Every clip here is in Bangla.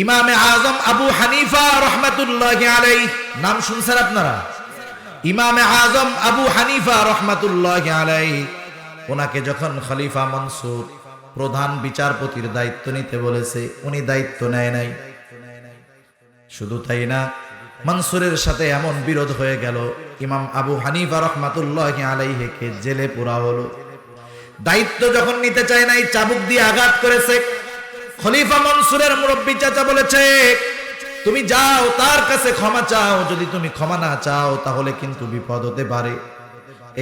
ইমামে আজম আবু হানিফা রহমাতুল্লাহি আলাইহি, নাম শুনছেন আপনারা? ইমামে আজম আবু হানিফা রহমাতুল্লাহি আলাইহি, ওনাকে যখন খলিফা মনসুর প্রধান বিচারপতির দায়িত্ব নিতে বলেছে, উনি দায়িত্ব নেয় নাই। শুধু তাই না, মনসুরের সাথে এমন বিরোধ হয়ে গেল, ইমাম আবু হানিফা রহমাতুল্লাহি আলাইহিকে জেলে পোরা হলো। দায়িত্ব যখন নিতে চায় নাই, চাবুক দিয়ে আঘাত করেছে। খলিফা মনসুরের মুরব্বী চাচা বলেছে, তুমি যাও তার কাছে ক্ষমা চাও, যদি তুমি ক্ষমা না চাও তাহলে কিন্তু বিপদ হতে পারে।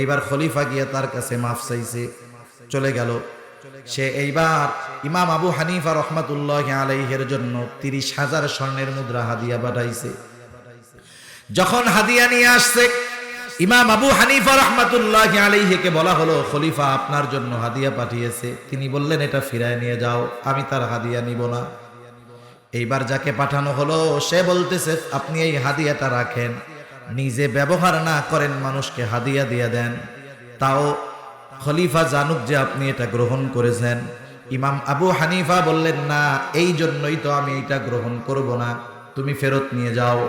এইবার খলিফা গিয়ে তার কাছে মাফ চাইছে, চলে গেল। সে এইবার ইমাম আবু হানিফা রহমাতুল্লাহি আলাইহির জন্য 30,000 স্বর্ণের মুদ্রা হাদিয়া পাঠাইছে। যখন হাদিয়া নিয়ে আসছে, ইমাম আবু হানিফা রহমাতুল্লাহি আলাইহিকে বলা হলো, খলিফা আপনার জন্য হাদিয়া পাঠিয়েছে। তিনি বললেন, এটা ফিরায় নিয়ে যাও, আমি তার হাদিয়া নিব না। এইবার যাকে পাঠানো হলো সে বলতেছে, আপনি এই হাদিয়াটা রাখেন, নিজে ব্যবহার না করেন, মানুষকে হাদিয়া দিয়ে দেন, তাও খলিফা জানুক যে আপনি এটা গ্রহণ করেছেন। ইমাম আবু হানিফা বললেন, না, এই জন্যই তো আমি এটা গ্রহণ করব না, তুমি ফেরত নিয়ে যাও।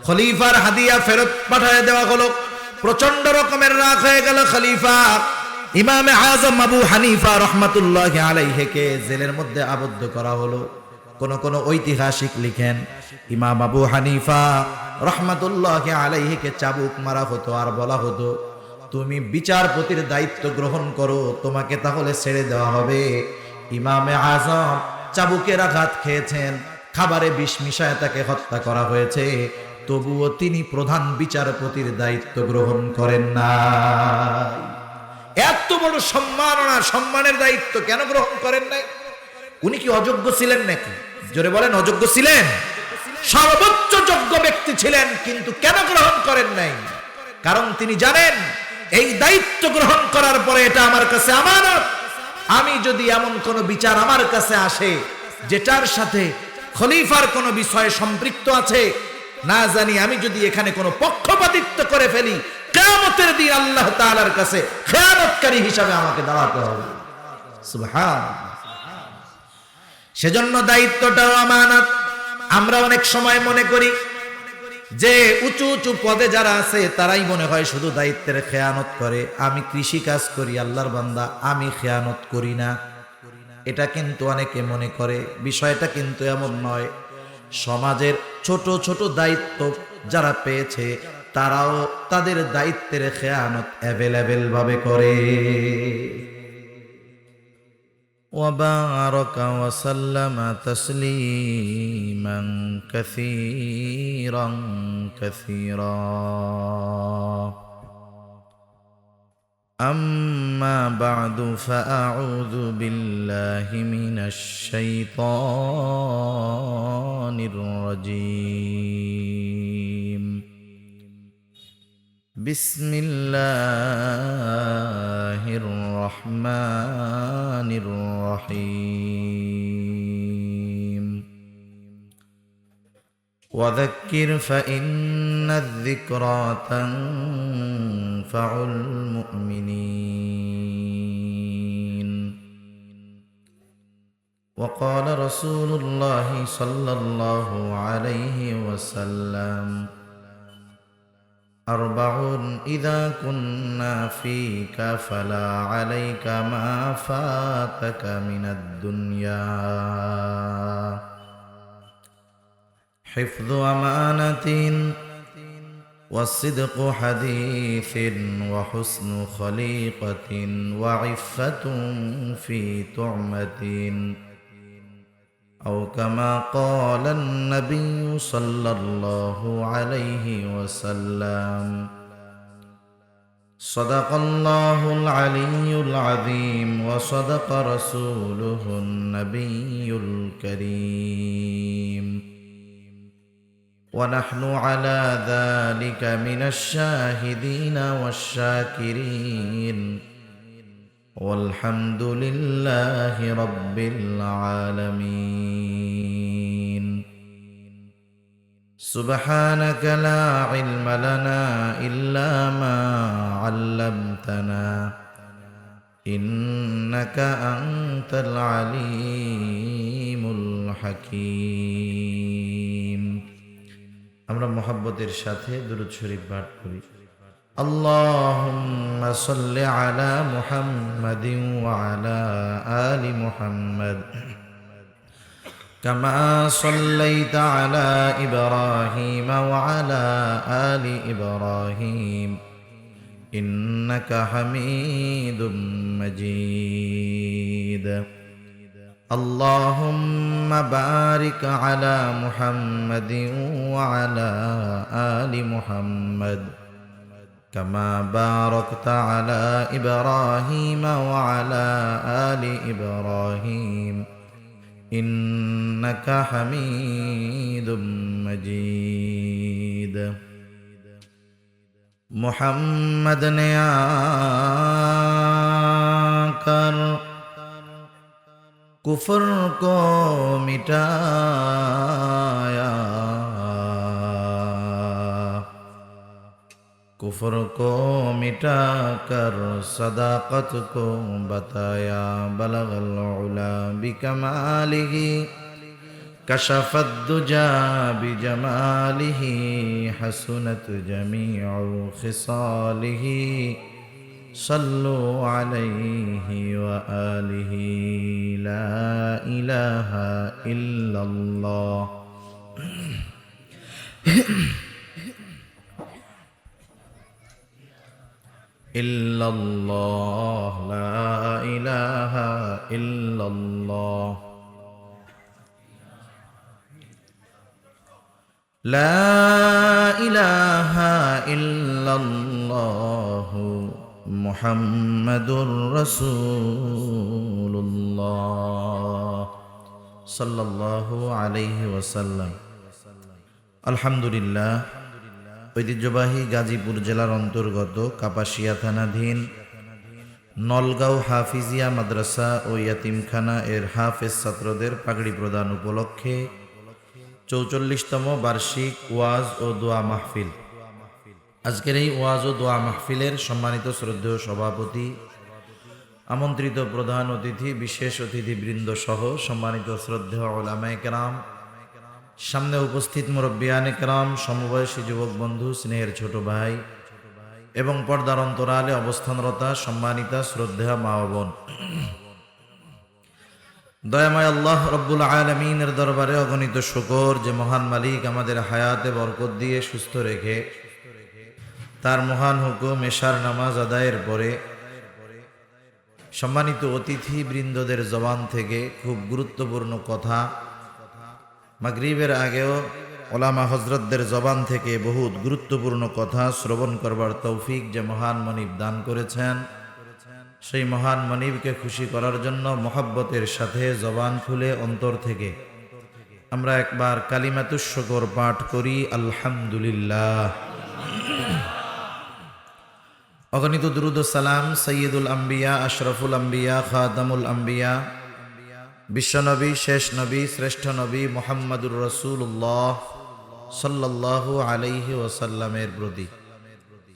খলিফার হাদিয়া ফেরত পাঠিয়ে দেওয়া হলো। প্রচন্ড রকমের রাগ হয়ে গেল খলিফা। ইমামে আজম আবু হানিফা রহমাতুল্লাহি আলাইহিকে জেলের মধ্যে আবদ্ধ করা হলো। কোন ঐতিহাসিক লিখেন, ইমাম আবু হানিফা রহমাতুল্লাহি আলাইহিকে চাবুক মারা হতো আর বলা হতো, তুমি বিচারপতির দায়িত্ব গ্রহণ করো, তোমাকে তাহলে ছেড়ে দেওয়া হবে। ইমামে আজম চাবুকের আঘাত খেয়েছেন, খাবারে বিষ মিশায় তাকে হত্যা করা হয়েছে, তবুও তিনি প্রধান বিচারপতির দায়িত্ব গ্রহণ করেন না। এত বড় সম্মানের দায়িত্ব কেন গ্রহণ করেন নাই? উনি কি অযোগ্য ছিলেন নাকি? জোরে বলেন, অযোগ্য ছিলেন? সর্বোচ্চ যোগ্য ব্যক্তি ছিলেন, কিন্তু কেন গ্রহণ করেন নাই? কারণ তিনি জানেন, এই দায়িত্ব গ্রহণ করার পরে এটা আমার কাছে আমানত। আমি যদি এমন কোন বিচার আমার কাছে আসে যেটার সাথে খলিফার কোন বিষয় সম্পৃক্ত আছে, না জানি আমি যদি এখানে কোনো পক্ষপাতিত্ব করে ফেলি, কিয়ামতের দিন আল্লাহ তাআলার কাছে খেয়ানতকারী হিসাবে আমাকে দাঁড়াতে হবে। সুবহানাল্লাহ। সেজন্য দায়িত্বটাও আমানত। আমরা অনেক সময় মনে করি যে উঁচু উঁচু পদে যারা আছে তারাই মনে হয় শুধু দায়িত্বের খেয়ানত করে। আমি কৃষি কাজ করি, আল্লাহর বান্দা, আমি খেয়ানত করি না, এটা কিন্তু অনেকে মনে করে। বিষয়টা কিন্তু এমন নয়। সমাজের ছোট ছোট দায়িত্ব যারা পেয়েছে তারাও তাদের দায়িত্বের খেয়ানত অ্যাভেলেবেল ভাবে করে। وبارك وسلم تسليما كثيرا كثيرا. أما بعد فأعوذ بالله من الشيطان الرجيم. بسم الله الرحمن الرحيم. وذكر فإن الذكرى تنفع المؤمنين. وقال رسول الله صلى الله عليه وسلم: 4 إذا كنا فيك فلا عليك ما فاتك من الدنيا: حفظ أمانة، والصدق حديث، وحسن خليقة، وعفة في طعمة، أو كما قال النبي صلى الله عليه وسلم. صدق الله العلي العظيم، وصدق رسوله النبي الكريم، ونحن على ذلك من الشاهدين والشاكرين، والحمد لله رب العالمين. سبحانك لا علم لنا إلا ما علمتنا، إنك أنت العليم الحكيم. হাকীম। আমরা মুহাব্বতের সাথে দুরূদ শরীফ পাঠ করি। আল্লাহুম্মা সাল্লি আলা মুহাম্মাদিন ওয়া আলা আলি মুহাম্মাদ কামা সাল্লাইতা আলা ইব্রাহিম ওয়া আলা আলি ইব্রাহিম ইন্নাকা হামিদুম মাজিদ। আল্লাহুম্মা বারিক আলা মুহাম্মাদিন ওয়া আলা আলি মুহাম্মাদ কামা বারাকতা আলা ইব্রাহিম ওয়া আলা আলি ইব্রাহিম ইন্নাকা হামিদুম মাজিদ। मुहम्मद ने आकर कुफर को मिटाया, कुफर को मिटाकर सदाकत को बताया। बलगल उला बिकमालिही कशफत दुजा बिजमालिही हसनत जमीउ खिसालिही सल्लु अलैहि व आलिहि ला इलाहा इल्लल्लाह। इल्लल्लाह ला इलाहा इल्लल्लाह। ला इलाहा इल्लल्लाह मुहम्मदुर रसूलुल्लाह सल्लल्लाहु अलैहि वसल्लम। আলহামদুলিল্লাহ। ঐতিহ্যবাহী গাজীপুর জেলার অন্তর্গত কাপাসিয়া থানাধীন নলগাঁও হাফিজিয়া মাদ্রাসা ও ইয়াতিমখানা এর হাফেজ ছাত্রদের পাগড়ি প্রদান উপলক্ষে ৪৪তম বার্ষিক ওয়াজ ও দোয়া মাহফিল। আজকের এই ওয়াজ ও দোয়া মাহফিলের সম্মানিত শ্রদ্ধেয় সভাপতি, আমন্ত্রিত প্রধান অতিথি, বিশেষ অতিথিবৃন্দ সহ সম্মানিত শ্রদ্ধেয় উলামায়ে কেরাম, সামনে উপস্থিত মুরব্বিয়ানে কেরাম, সমবয়সী যুবক বন্ধু, স্নেহের ছোট ভাই এবং পর্দার অন্তরালে অবস্থানরতা সম্মানিতা শ্রদ্ধেয় মা ও বোন, দয়াময় আল্লাহ রব্বুল আলামিনের দরবারে অগণিত শুকর যে মহান মালিক আমাদের হায়াতে বরকত দিয়ে সুস্থ রেখে তার মহান হুকুম এশার নামাজ আদায়ের পরে সম্মানিত অতিথি বৃন্দদের জবান থেকে খুব গুরুত্বপূর্ণ কথা, মাগরিবের আগেও ওলামা হজরতদের জবান থেকে বহুত গুরুত্বপূর্ণ কথা শ্রবণ করবার তৌফিক যে মহান মনিব দান করেছেন, সেই মহান মনিবকে খুশি করার জন্য মহব্বতের সাথে জবান খুলে অন্তর থেকে আমরা একবার কালিমাতুশ শুকর পাঠ করি। আলহামদুলিল্লাহ। অগণিত দুরুদ ও সালাম সৈয়দুল আম্বিয়া, আশরাফুল আম্বিয়া, খাতামুল আম্বিয়া, বিশ্বনবী, শেষ নবী, শ্রেষ্ঠ নবী মুহাম্মদুর রাসূলুল্লাহ সাল্লাল্লাহু আলাইহি ওয়াসাল্লামের প্রতি।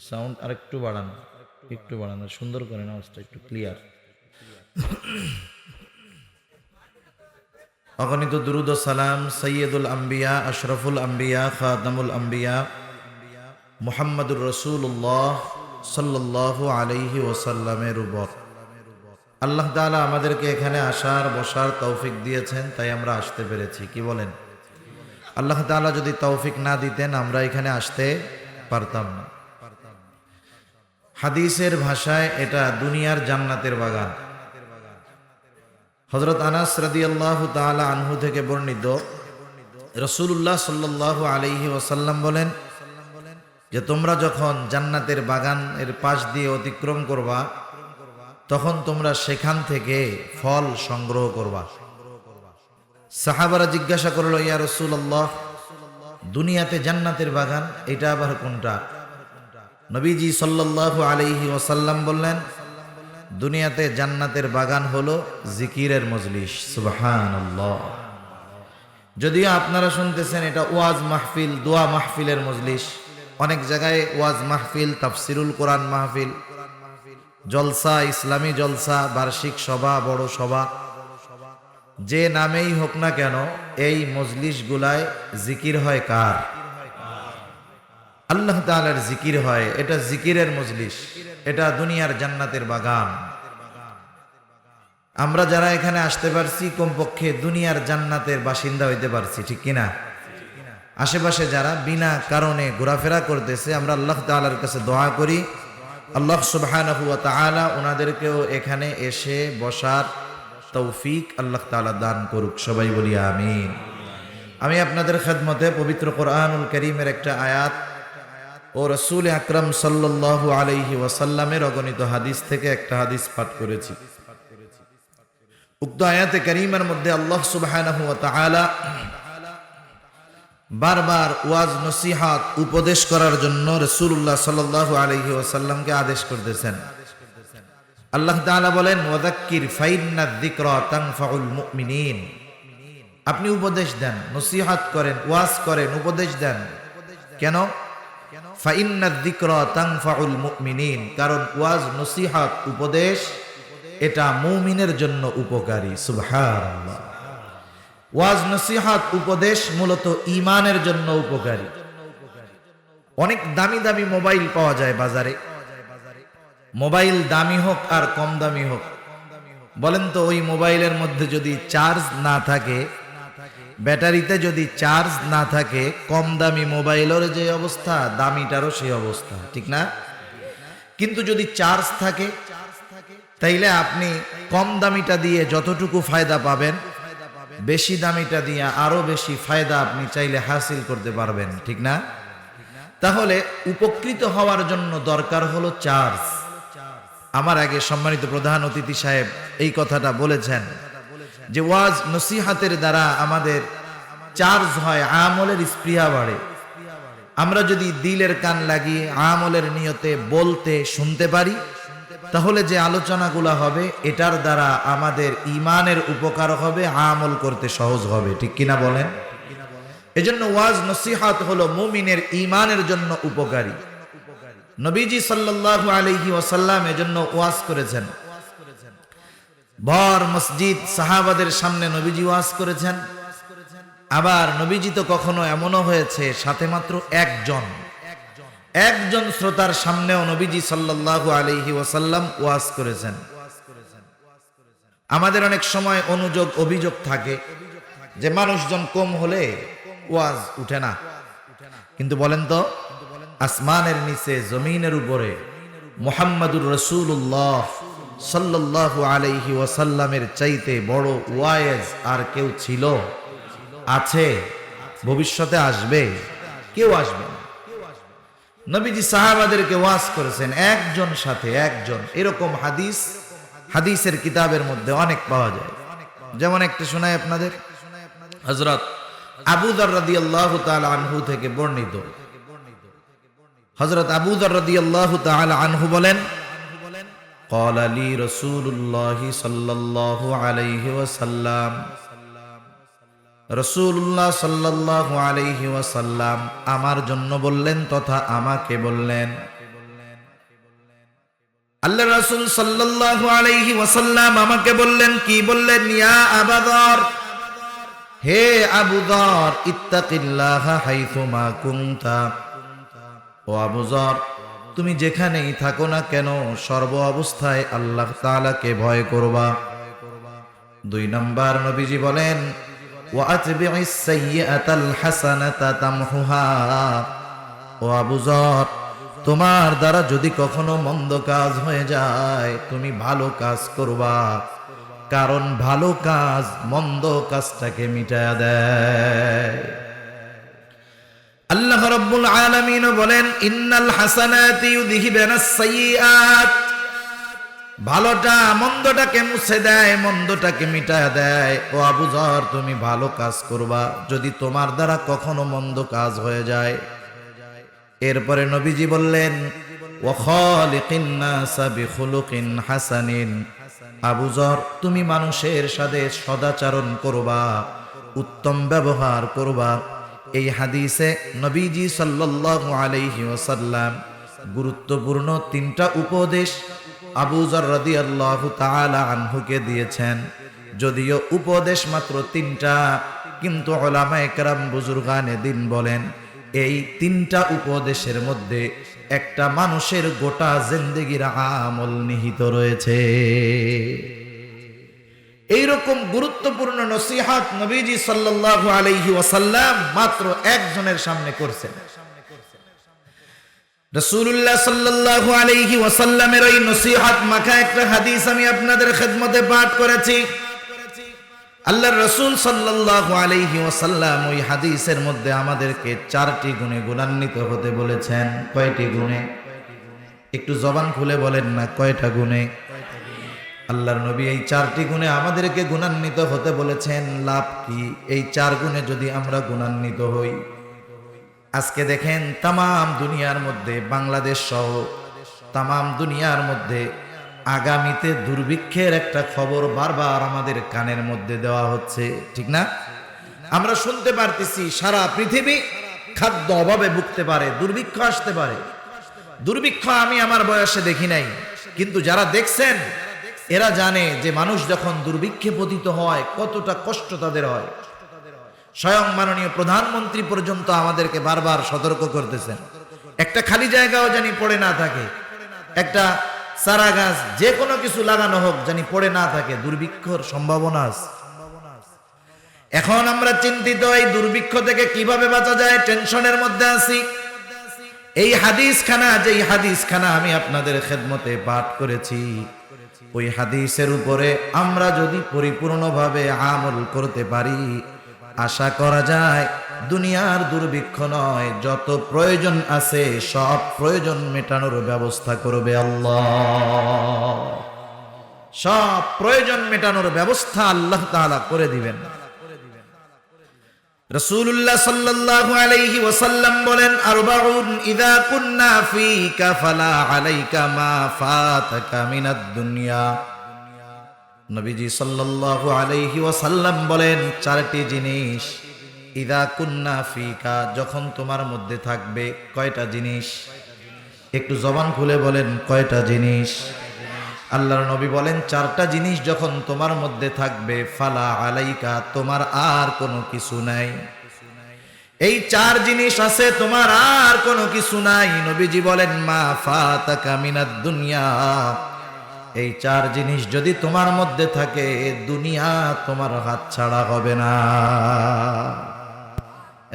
সাউন্ড আরেকটু বাড়ান, একটু বাড়ানো, সুন্দর করে আওয়াজটা একটু ক্লিয়ার। অগণিত দুরুদ ও সালাম সৈয়দুল আম্বিয়া, আশরাফুল আম্বিয়া, খাতামুল আম্বিয়া মুহাম্মদুর রাসূলুল্লাহ সাল্লাল্লাহু আলাইহি ওয়াসাল্লামের উপর। আল্লাহ তাআলা আমাদেরকে এখানে আসার বসার তৌফিক দিয়েছেন, তাই আমরা আসতে পেরেছি। কি বলেন? আল্লাহ তাআলা যদি তৌফিক না দিতেন আমরা এখানে আসতে পারতাম না। হাদিসের ভাষায় এটা দুনিয়ার জান্নাতের বাগান। হযরত আনাস রাদিয়াল্লাহু তাআলা আনহু থেকে বর্ণিত, রাসূলুল্লাহ সাল্লাল্লাহু আলাইহি ওয়াসাল্লাম বলেন যে তোমরা যখন জান্নাতের বাগানের পাশ দিয়ে অতিক্রম করবা তখন তোমরা সেখান থেকে ফল সংগ্রহ করবা। সাহাবারা জিজ্ঞাসা করলো, ইয়া রাসূলুল্লাহ, দুনিয়াতে জান্নাতের বাগান, এটা আবার কোনটা? নবীজি সাল্লাল্লাহু আলাইহি ওয়াসাল্লাম বললেন, দুনিয়াতে জান্নাতের বাগান হলো জিকিরের মজলিস। সুবহানাল্লাহ। যদিও আপনারা শুনতেছেন এটা ওয়াজ মাহফিল, দোয়া মাহফিলের মজলিস, অনেক জায়গায় ওয়াজ মাহফিল, তাফসিরুল কোরআন মাহফিল, জলসা, ইসলামী জলসা, বার্ষিক সভা, বড় সভা, যে নামেই হোক না কেন এই মজলিসগুলায় জিকির হয় কার? আল্লাহ তাআলার জিকির হয়। এটা জিকিরের মজলিস, এটা দুনিয়ার জান্নাতের বাগান। আমরা যারা এখানে আসতে পারছি কমপক্ষে দুনিয়ার জান্নাতের বাসিন্দা হইতে পারছি, ঠিক কিনা? আশেপাশে যারা বিনা কারণে ঘোরাফেরা করতেছে, আমরা আল্লাহ তাআলার কাছে দোয়া করি আল্লাহ সুবহানাহু ওয়া তাআলা ওনাদেরকেও এখানে এসে বসার তৌফিক আল্লাহ তাআলা দান করুক। সবাই বলি আমিন। আমি আপনাদের খেদমতে পবিত্র কোরআনুল কারীমের একটা আয়াত ও রাসূল আকরাম সাল্লাল্লাহু আলাইহি ওয়াসাল্লামের অগণিত হাদিস থেকে একটা হাদিস পাঠ করেছি। উক্ত আয়াতে কারীমার মধ্যে আল্লাহ সুবহানাহু ওয়া তাআলা বারবার ওয়াজ নসিহত উপদেশ করার জন্য রাসূলুল্লাহ সাল্লাল্লাহু আলাইহি ওয়াসাল্লামকে আদেশ করতেছেন। আল্লাহ তাআলা বলেন, ওয়াযাক্কির ফাইন্নায যিকরা তানফাউল মুমিনিন। আপনি উপদেশ দেন, নসিহত করেন, ওয়াজ করেন, উপদেশ দেন। কেন? ফাইন্নায যিকরা তানফাউল মুমিনিন, কারণ ওয়াজ নসিহত উপদেশ এটা মুমিনের জন্য উপকারী। সুবহানাল্লাহ। ওয়াজ নসিহত উপদেশ মূলত ঈমানের জন্য উপকারী। অনেক দামি দামি মোবাইল পাওয়া যায় বাজারে। মোবাইল দামি হোক আর কম দামি হোক, বলেন তো ওই মোবাইলের মধ্যে যদি চার্জ না থাকে, ব্যাটারিতে যদি চার্জ না থাকে, কম দামি মোবাইলের যে অবস্থা দামিটারও সেই অবস্থা, ঠিক না? কিন্তু যদি চার্জ থাকে তাইলে আপনি কম দামিটা দিয়ে যতটুকু ফায়দা পাবেন, বেশি দামিটা দিয়ে আরো বেশি ফায়দা আপনি চাইলে হাসিল করতে পারবেন, ঠিক না? তাহলে উপকৃত হওয়ার জন্য দরকার হলো চার্জ। আমার আগে সম্মানিত প্রধান অতিথি সাহেব এই কথাটা বলেছেন যে ওয়াজ নসিহতের দ্বারা আমাদের চার্জ হয়, আমলের স্পৃহা বাড়ে। আমরা যদি দিলের কান লাগিয়ে আমলের নিয়তে বলতে শুনতে পারি, তাহলে যে আলোচনাগুলো হবে এটার দ্বারা আমাদের ঈমানের উপকার হবে, আমল করতে সহজ হবে, ঠিক কিনা বলেন? এজন্য ওয়াজ নসিহত হলো মুমিনের ঈমানের জন্য উপকারী। নবীজি সাল্লাল্লাহু আলাইহি ওয়াসাল্লাম এজন্য ওয়াজ করেছেন। ভর মসজিদ সাহাবাদের সামনে নবীজি ওয়াজ করেছেন। আবার নবীজি তো কখনো এমনও হয়েছে সাথে মাত্র একজন শ্রোতার সামনেও নবীজি সাল্লাল্লাহু আলাইহি ওয়াসাল্লাম ওয়াজ করেছেন। আমাদের অনেক সময় অনুযোগ অভিযোগ থাকে যে মানুষজন কম হলে ওয়াজ উঠে না। কিন্তু বলেন তো, আসমানের নিচে জমিনের উপরে মুহাম্মাদুর রাসূলুল্লাহ সাল্লাল্লাহু আলাইহি ওয়াসাল্লামের চাইতে বড় ওয়াইজ আর কেউ ছিল? আছে? ভবিষ্যতে আসবে? কেউ আসবে না। নবীজি সাহাবাদেরকে ওয়াজ করেছেন একজন সাথে একজন। এরকম হাদিসের কিতাবের মধ্যে অনেক পাওয়া যায়। যেমন একটা শোনাই আপনাদের, হযরত আবু যর রাদিয়াল্লাহু তাআলা আনহু থেকে বর্ণিত। হযরত আবু যর রাদিয়াল্লাহু তাআলা আনহু বলেন, قال لي رسول الله صلى الله عليه وسلم, রাসূলুল্লাহ সাল্লাল্লাহু আলাইহি ওয়াসাল্লাম আমার জন্য বললেন তথা আমাকে বললেন। আল্লাহর রাসূল সাল্লাল্লাহু আলাইহি ওয়াসাল্লাম আমাকে বললেন, কি বললেন? ইয়া আবু যর, হে আবু যর, ইত্তাকিল্লাহা হাইথুমা কুনতা। ও আবু যর, তুমি যেখানেই থাকো না কেন সর্ব অবস্থায় আল্লাহ তাআলাকে ভয় করবা। 2 নম্বর নবীজি বলেন, ওয়াতবি'is সাইয়্যাতাল হাসানাতা তামহুহা। ও আবু যর, তোমার দ্বারা যদি কখনো মন্দ কাজ হয়ে যায় তুমি ভালো কাজ করবা, কারণ ভালো কাজ মন্দ কাজটাকে মিটায়া দেয়। আল্লাহ রাব্বুল আলামিন বলেন, ইন্নাল হাসানাতি ইউযহিবানাস সাইয়্যাত। ভালোটা মন্দটাকে মুছে দেয়, মন্দটাকে মিটায়া দেয়। ও আবু যর, তুমি ভালো কাজ করবা যদি তোমার দ্বারা কখনো মন্দ কাজ হয়ে যায়। এরপরে নবীজি বললেন, ওয়া খালিকিন নাসা বিখুলুকিন হাসানিন। আবু যর, তুমি মানুষের সাথে সদাচরণ করবা, উত্তম ব্যবহার করবা। এই হাদিসে নবীজি সাল্লাল্লাহু আলাইহি ওয়াসাল্লাম গুরুত্বপূর্ণ 3টা উপদেশ আবু যর রাদিয়াল্লাহু তাআলা আনহুকে দিয়েছেন। যদিও উপদেশ মাত্র 3টা, কিন্তু উলামায়ে কেরাম বুজুর্গানে দিন বলেন এই 3টা উপদেশের মধ্যে একটা মানুষের গোটা জিন্দেগির আমল নিহিত রয়েছে। এইরকম গুরুত্বপূর্ণ নসিহত নবীজি সাল্লাল্লাহু আলাইহি ওয়াসাল্লাম মাত্র একজনের সামনে করছেন। রাসূলুল্লাহ সাল্লাল্লাহু আলাইহি ওয়াসাল্লামের ওই নসিহত মাখা একটা হাদিস আমি আপনাদের খেদমতে পাঠ করেছি। আল্লাহর রাসূল সাল্লাল্লাহু আলাইহি ওয়াসাল্লাম ওই হাদিসের মধ্যে আমাদেরকে 4টি গুণে গুণান্বিত হতে বলেছেন। কয়টি গুণে? একটু জবান খুলে বলেন না, কয়টা গুণে? আল্লাহর নবী এই 4টি গুণে আমাদেরকে গুণান্বিত হতে বলেছেন। লাভ কি এই 4 গুণে যদি আমরা গুণান্বিত হই? আজকে দেখেন তামাম দুনিয়ার মধ্যে, বাংলাদেশ সহ তামাম দুনিয়ার মধ্যে আগামীতে দুর্ভিক্ষের একটা খবর বারবার আমাদের কানের মধ্যে দেওয়া হচ্ছে, ঠিক না? আমরা শুনতে পারতেছি সারা পৃথিবী খাদ্য অভাবে ভুগতে পারে, দুর্ভিক্ষ আসতে পারে। দুর্ভিক্ষ আমি আমার বয়সে দেখি নাই, কিন্তু যারা দেখছেন এরা জানে যে মানুষ যখন দুর্ভিক্ষে পতিত হয় কতটা কষ্ট তাদের হয়। স্বয়ং মাননীয় প্রধানমন্ত্রী পর্যন্ত আমাদেরকে বারবার সতর্ক করতেছেন, একটা খালি জায়গাও জানি পড়ে না থাকে, একটা চারা গাছ যে কোনো কিছু লাগানো হোক জানি পড়ে না থাকে, দুর্ভিক্ষর সম্ভাবনা আছে। এখন আমরা চিন্তিত এই দুর্ভিক্ষ থেকে কিভাবে বাঁচা যায়, টেনশনের মধ্যে আছি। এই হাদিসখানা, যেই হাদিসখানা আমি আপনাদের খেদমতে পাঠ করেছি, ওই হাদিসের উপরে আমরা যদি পরিপূর্ণভাবে আমল করতে পারি, আশা করা যায় দুনিয়ার দুর্ভিক্ষ নয়, যত প্রয়োজন আছে সব প্রয়োজন মেটানোর ব্যবস্থা করবে আল্লাহ। সব প্রয়োজন মেটানোর ব্যবস্থা আল্লাহ তাআলা করে দিবেন। রাসূলুল্লাহ সাল্লাল্লাহু আলাইহি ওয়াসাল্লাম বলেন, আরবাউন ইযা কুন্না ফীকা ফালা আলাইকা মা ফাতাকা মিনাদ দুনিয়া। নবীজি সাল্লাল্লাহু আলাইহি ওয়াসাল্লাম বলেন 4টি জিনিস ইযা কুন্না ফীকা, যখন তোমার মধ্যে থাকবে। কয়টা জিনিস? একটু জবান খুলে বলেন, কয়টা জিনিস? আল্লাহর নবী বলেন 4টা জিনিস যখন তোমার মধ্যে থাকবে, ফালা আলাইকা, তোমার আর কোনো কিছু নাই। এই 4 জিনিস আছে, তোমার আর কোনো কিছু নাই। নবীজি বলেন মা ফাতাকা মিনাদ দুনিয়া, এই 4 জিনিস যদি তোমার মধ্যে থাকে দুনিয়া তোমার হাত ছাড়া হবে না।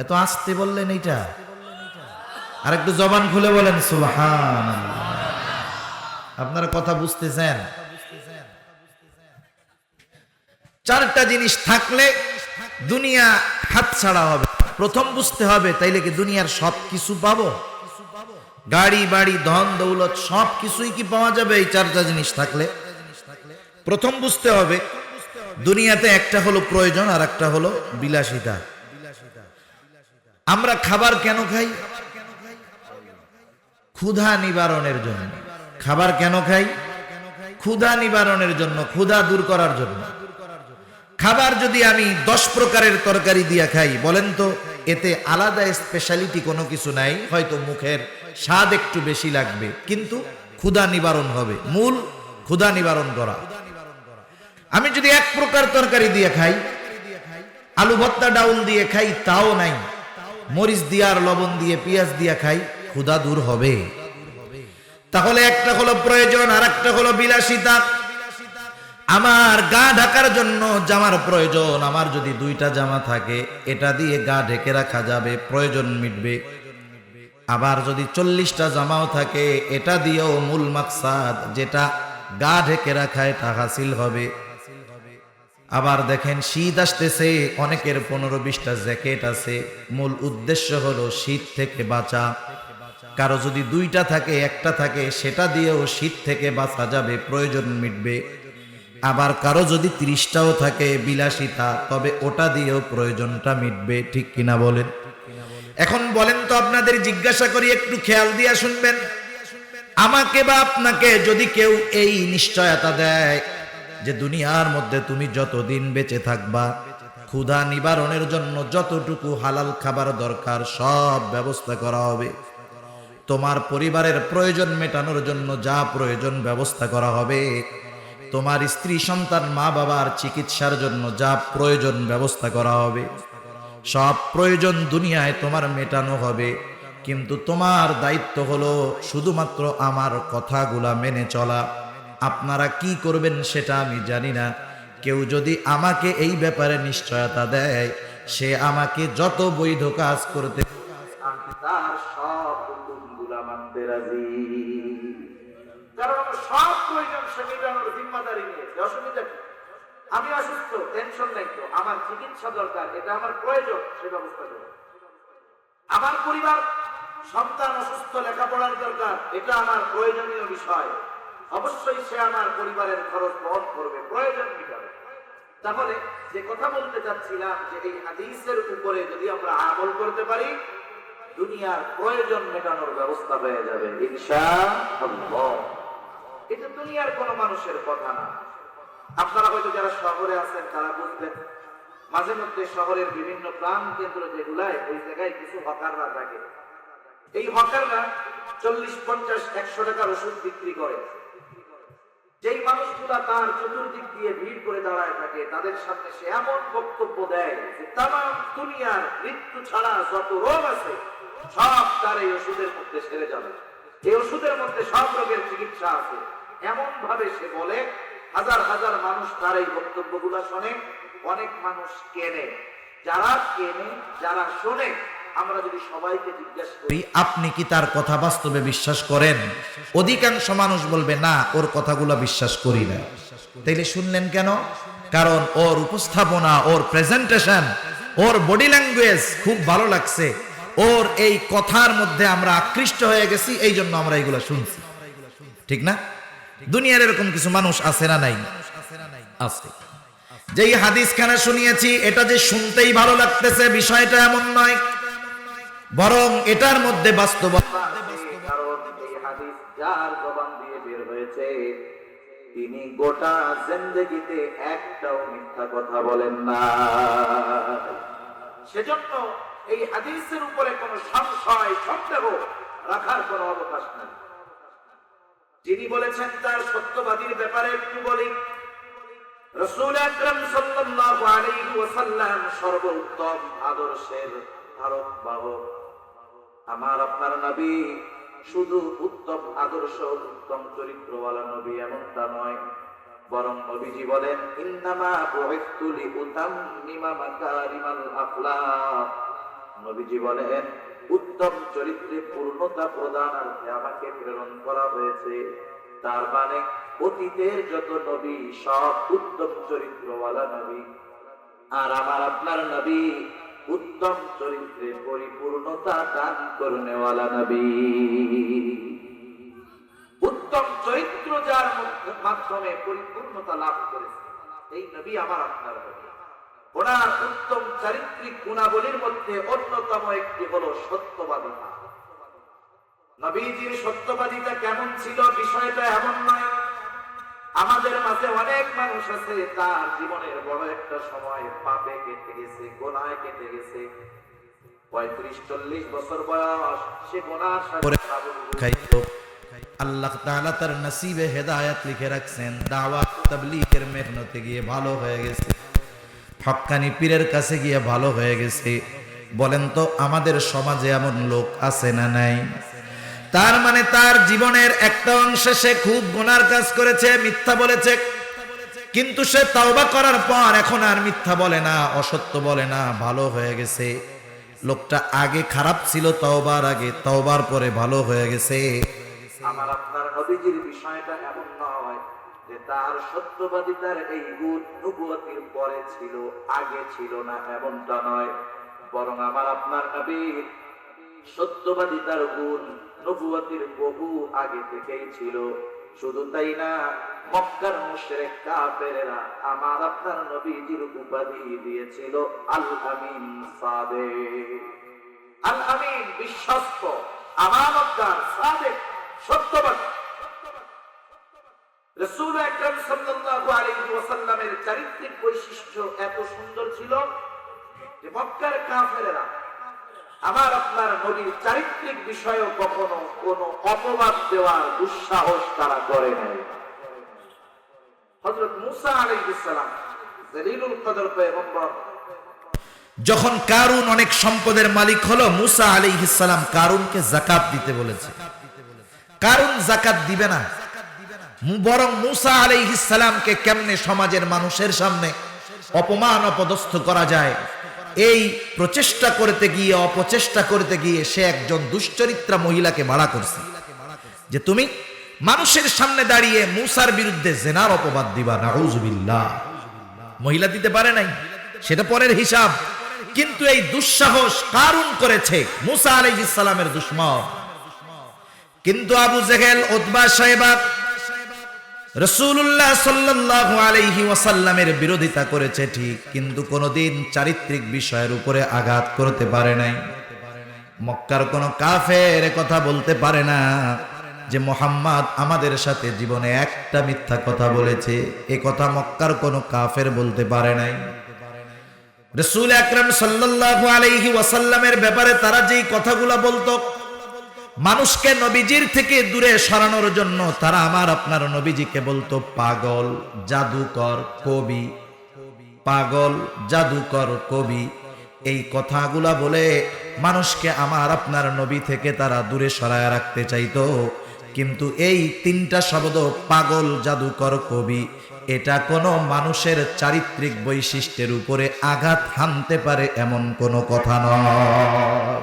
এত আস্তে বললেন এইটা, আর একটু জবান খুলে বলেন সুবহানাল্লাহ। আপনারা কথা বুঝতেছেন? 4টা জিনিস থাকলে দুনিয়া হাত ছাড়া হবে। প্রথম বুঝতে হবে, তাইলে কি দুনিয়ার সব কিছু পাবো? গাড়ি বাড়ি ধন দৌলত সব কিছুই কি পাওয়া যাবে এই 4টা জিনিস থাকলে? প্রথম বুঝতে হবে দুনিয়াতে একটা হলো প্রয়োজন আর একটা হলো বিলাসিতা। আমরা খাবার কেন খাই? ক্ষুধা নিবারণের জন্য। খাবার কেন খাই? ক্ষুধা নিবারণের জন্য, ক্ষুধা দূর করার জন্য। খাবার যদি আমি 10 প্রকারের তরকারি দিয়া খাই, বলেন তো এতে আলাদা স্পেশালিটি কোনো কিছু নাই, হয়তো মুখের স্বাদ একটু বেশি লাগবে, কিন্তু ক্ষুধা নিবারণ হবে। মূল ক্ষুধা নিবারণ করা। আমি যদি 1 প্রকার তরকারি দিয়ে খাই, আলু ভর্তা ডাউল দিয়ে খাই, তাও নাই, মরিচ দিয়ে আর লবণ দিয়ে পেঁয়াজ দিয়ে খাই, ক্ষুধা দূর হবে? তাহলে একটা হলো প্রয়োজন আর একটা হলো বিলাসিতা। আমার গা ঢাকার জন্য জামার প্রয়োজন, আমার যদি 2টা জামা থাকে এটা দিয়ে গা ঢেকে রাখা যাবে, প্রয়োজন মিটবে। আবার যদি 40টা জামাও থাকে এটা দিয়েও মূল মাকসাদ যেটা গা ঢেকে রাখা এটা হাসিল হবে। আবার দেখেন শীত আসতেছে, অনেকের 15-20টা জ্যাকেট আছে, মূল উদ্দেশ্য হলো শীত থেকে বাঁচা। কারো যদি 2টা থাকে, 1টা থাকে, সেটা দিয়েও শীত থেকে বাঁচা যাবে, প্রয়োজন মিটবে। আবার কারো যদি 30টাও থাকে বিলাসিতা, তবে ওটা দিয়েও প্রয়োজনটা মিটবে, ঠিক কিনা বলেন? এখন বলেন তো, আপনাদের জিজ্ঞাসা করি, একটু খেয়াল দিয়ে শুনবেন। আমাকে বা আপনাকে যদি কেউ এই নিশ্চয়তা দেয় যে দুনিয়ার মধ্যে তুমি যতদিন বেঁচে থাকবা, ক্ষুধা নিবারণের জন্য যতটুকু হালাল খাবার দরকার সব ব্যবস্থা করা হবে, তোমার পরিবারের প্রয়োজন মেটানোর জন্য যা প্রয়োজন ব্যবস্থা করা হবে, তোমার স্ত্রী সন্তান মা বাবার চিকিৎসার জন্য যা প্রয়োজন ব্যবস্থা করা হবে, সব প্রয়োজন দুনিয়ায় তোমার মেটানো হবে। কিন্তু তোমার দায়িত্ব হলো শুধুমাত্র আমার কথাগুলা মেনে চলা। আপনারা কি করবেন সেটা আমি জানি না। কেউ যদি আমাকে এই ব্যাপারে নিশ্চয়তা দেয়, সে আমাকে যত বৈধ কাজ করতে আমি তার সব হুকুমগুলা মানতে রাজি। কারণ সব প্রয়োজন সে মেটানোর জিম্মাদারি নিয়েছে। অসুবিধা কি? আমি অসুস্থ, টেনশন নাই তো, আমার চিকিৎসা দরকার, এটা আমার প্রয়োজন, সে ব্যবস্থা করবে। আমার পরিবার সন্তান অসুস্থ, লেখাপড়ার দরকার, এটা আমার প্রয়োজনীয় বিষয়, অবশ্যই সে আমার পরিবারের খরচ বহন করবে, প্রয়োজন মিটাবে। তাহলে যে কথা বলতে চাচ্ছিলাম যে এই হাদিসের উপরে যদি আমরা আমল করতে পারি, দুনিয়ার প্রয়োজন মেটানোর ব্যবস্থা হয়ে যাবে ইনশাআল্লাহ। এটা দুনিয়ার কোন মানুষের কথা না। আপনারা হয়তো যারা শহরে আছেন তারা বুঝবেন, মাঝে মধ্যে শহরের বিভিন্ন প্রাণ কেন্দ্র যেগুলায়, ওই জায়গায় কিছু হকাররা থাকে। এই হকাররা 40, 50, 100 টাকার ওষুধ বিক্রি করে। যেই মানুষগুলা তার চতুর্দিক দিয়ে ভিড় করে দাঁড়ায় থাকে, তাদের সামনে সে এমন বক্তব্য দেয় যে তামাম দুনিয়ার মৃত্যু ছাড়া যত রোগ আছে সব তার এই ওষুধের মধ্যে সেরে যাবে, এই ওষুধের মধ্যে সব রোগের চিকিৎসা আছে। এমন ভাবে সে বলে, হাজার হাজার মানুষ তার এই বক্তব্যগুলা শোনে। অনেক মানুষ কেনে, যারা কেনে, যারা শোনে, আমরা যদি সবাইকে জিজ্ঞেস করি আপনি কি তার কথা বাস্তবে বিশ্বাস করেন, অধিকাংশ মানুষ বলবে না, ওর কথাগুলো বিশ্বাস করি না। তাইলে শুনলেন কেন? কারণ ওর উপস্থাপনা, ওর প্রেজেন্টেশন, ওর বডি ল্যাঙ্গুয়েজ খুব ভালো লাগছে, ওর এই কথার মধ্যে আমরা আকৃষ্ট হয়ে গেছি, এই জন্য আমরা এগুলো শুনছি। ঠিক না? দুনিয়ার এরকম কিছু মানুষ আছে না নাই? আছে। যেই হাদিস খানা শুনিয়েছি, এটা যে শুনতেই ভালো লাগতেছে বিষয়টা এমন নয়, বরং এটার মধ্যে বাস্তবতা। কারণ এই হাদিস যার জবান দিয়ে বের হয়েছে, তিনি গোটা জিন্দেগিতে একটাও মিথ্যা কথা বলেন না। সেজন্য এই হাদিসের উপরে কোনো সংশয়, সন্দেহ রাখার কোনো অবকাশ নেই। যিনি বলেছেন তার সত্যবাদীর ব্যাপারে একটু বলি। রাসূল আকরাম সাল্লাল্লাহু আলাইহি ওয়াসাল্লাম সর্বোত্তম আদর্শের ধারক বাহক। আমার আপনার নবী শুধু উত্তম আদর্শ, উত্তম চরিত্রওয়ালা নবী এমনটা নয়, বরং নবীজি বলেন ইন্নামা বুইসতু লিউতাম্মিমা মাকারিমাল আখলাক। নবীজি বলেন উত্তম চরিত্রে পূর্ণতা প্রদানার্থে আমাকে প্রেরণ করা হয়েছে। তার মানে অতীতের যত নবী সব উত্তম চরিত্রওয়ালা নবী, আর আমার আপনার নবী উত্তম চরিত্রে পরিপূর্ণতা দান করনেওয়ালা নবী। উত্তম চরিত্র যার মাধ্যমে পরিপূর্ণতা লাভ করেছে, এই নবী আমার আপনার নবী। ওনার উত্তম চারিত্রিক গুণাবলীর মধ্যে অন্যতম একটি হলো সত্যবাদিতা। নবীজির সত্যবাদিতা কেমন ছিল বিষয়টা এমন নয়। আমাদের মাঝে অনেক মানুষ আছে, তার জীবনের বড় একটা সময় পাপে কেটে গেছে, গুনাহে কেটে গেছে। 35-40 বছর বয়স, সে গুনার সাথে খাইতো। আল্লাহ তাআলা তার নসিবে হেদায়েত লিখে রাখছেন, দাওয়াত তাবলীগের মেহনতে গিয়ে ভালো হয়ে গেছে, হক্কানি পীরের কাছে গিয়ে ভালো হয়ে গেছে। বলেন তো আমাদের সমাজে এমন লোক আছে না নাই? তার মানে তার জীবনের একটা অংশে সে খুব গুনার কাজ করেছে, মিথ্যা বলেছে, কিন্তু সে তওবা করার পর এখন আর মিথ্যা বলে না, অসত্য বলে না, ভালো হয়ে গেছে। লোকটা আগে খারাপ ছিল তওবার আগে, তওবার পরে ভালো হয়ে গেছে। আমার আপনার নবীজির বিষয়টা এমন নয় যে তার সত্যবাদিতার এই গুণ নবুয়তের পরে ছিল, আগে ছিল না, এমনটা নয়। বরং আমার আপনার নবীর সত্যবাদিতার গুণ নবুয়তের বহু আগে থেকেই ছিল। শুধু তাই না, মক্কার মুশরিক কাফেরেরা আমার আপনার নবীজির উপাধি দিয়েছিল আল আমিন সাদিক। আল আমিন বিশ্বস্ত, আমানতদার, সাদিক, সত্যবাদী। রাসূল আকরাম সাল্লাল্লাহু আলাইহি ওয়াসাল্লামের চারিত্রিক বৈশিষ্ট্য এত সুন্দর ছিল যে মক্কার কাফেরেরা আমার আপনার নবীর চারিত্রিক বিষয়ে কখনো কোনো অপবাদ দেওয়ার দুঃসাহস তারা করে নাই। হযরত মুসা আলাইহিস সালাম জলিলুল কদর পয়গম্বর, যখন কারুন অনেক সম্পদের মালিক হলো, মুসা আলাইহিস সালাম কারুনকে যাকাত দিতে বলেছে। কারুন যাকাত দিবে না, বরং মুসা আলাইহিস সালামকে কেমনে সমাজের মানুষের সামনে অপমান অপদস্থ করা যায়, এই প্রচেষ্টা করতে গিয়ে অপচেষ্টা করতে গিয়ে সে একজন দুশ্চরিত্রা মহিলাকে ভাড়া করছে যে তুমি মানুষের সামনে দাঁড়িয়ে মুসার বিরুদ্ধে জিনার অপবাদ দিবা। নাউজুবিল্লাহ। মহিলা দিতে পারে নাই, সেটা পরের হিসাব, কিন্তু এই দুঃসাহস কারুন করেছে, মুসা আলাইহিস সালামের দুশমন। কিন্তু আবু জেহেল, উতবা, শায়বা রাসূলুল্লাহ সাল্লাল্লাহু আলাইহি ওয়াসাল্লামের বিরোধিতা করেছে ঠিক, কিন্তু কোনোদিন চারিত্রিক বিষয়ের উপরে আঘাত করতে পারে নাই। মক্কার কোন কাফের কথা বলতে পারে না যে মুহাম্মদ আমাদের সাথে জীবনে একটা মিথ্যা কথা বলেছে, এ কথা মক্কার কোন কাফের বলতে পারে নাই। রাসূল আকরাম সাল্লাল্লাহু আলাইহি ওয়াসাল্লামের ব্যাপারে তারা যেই কথাগুলো বলতো, মানুষকে নবীজির থেকে দূরে সরানোর জন্য তারা আমার আপনার নবীজিকে বলতো পাগল, জাদুকর, কবি। পাগল, জাদুকর, কবি, এই কথাগুলা বলে মানুষকে আমার আপনার নবী থেকে তারা দূরে সরায় রাখতে চাইতো। কিন্তু এই তিনটা শব্দ, পাগল, জাদুকর, কবি, এটা কোনো মানুষের চারিত্রিক বৈশিষ্ট্যের উপরে আঘাত হানতে পারে এমন কোনো কথা নয়।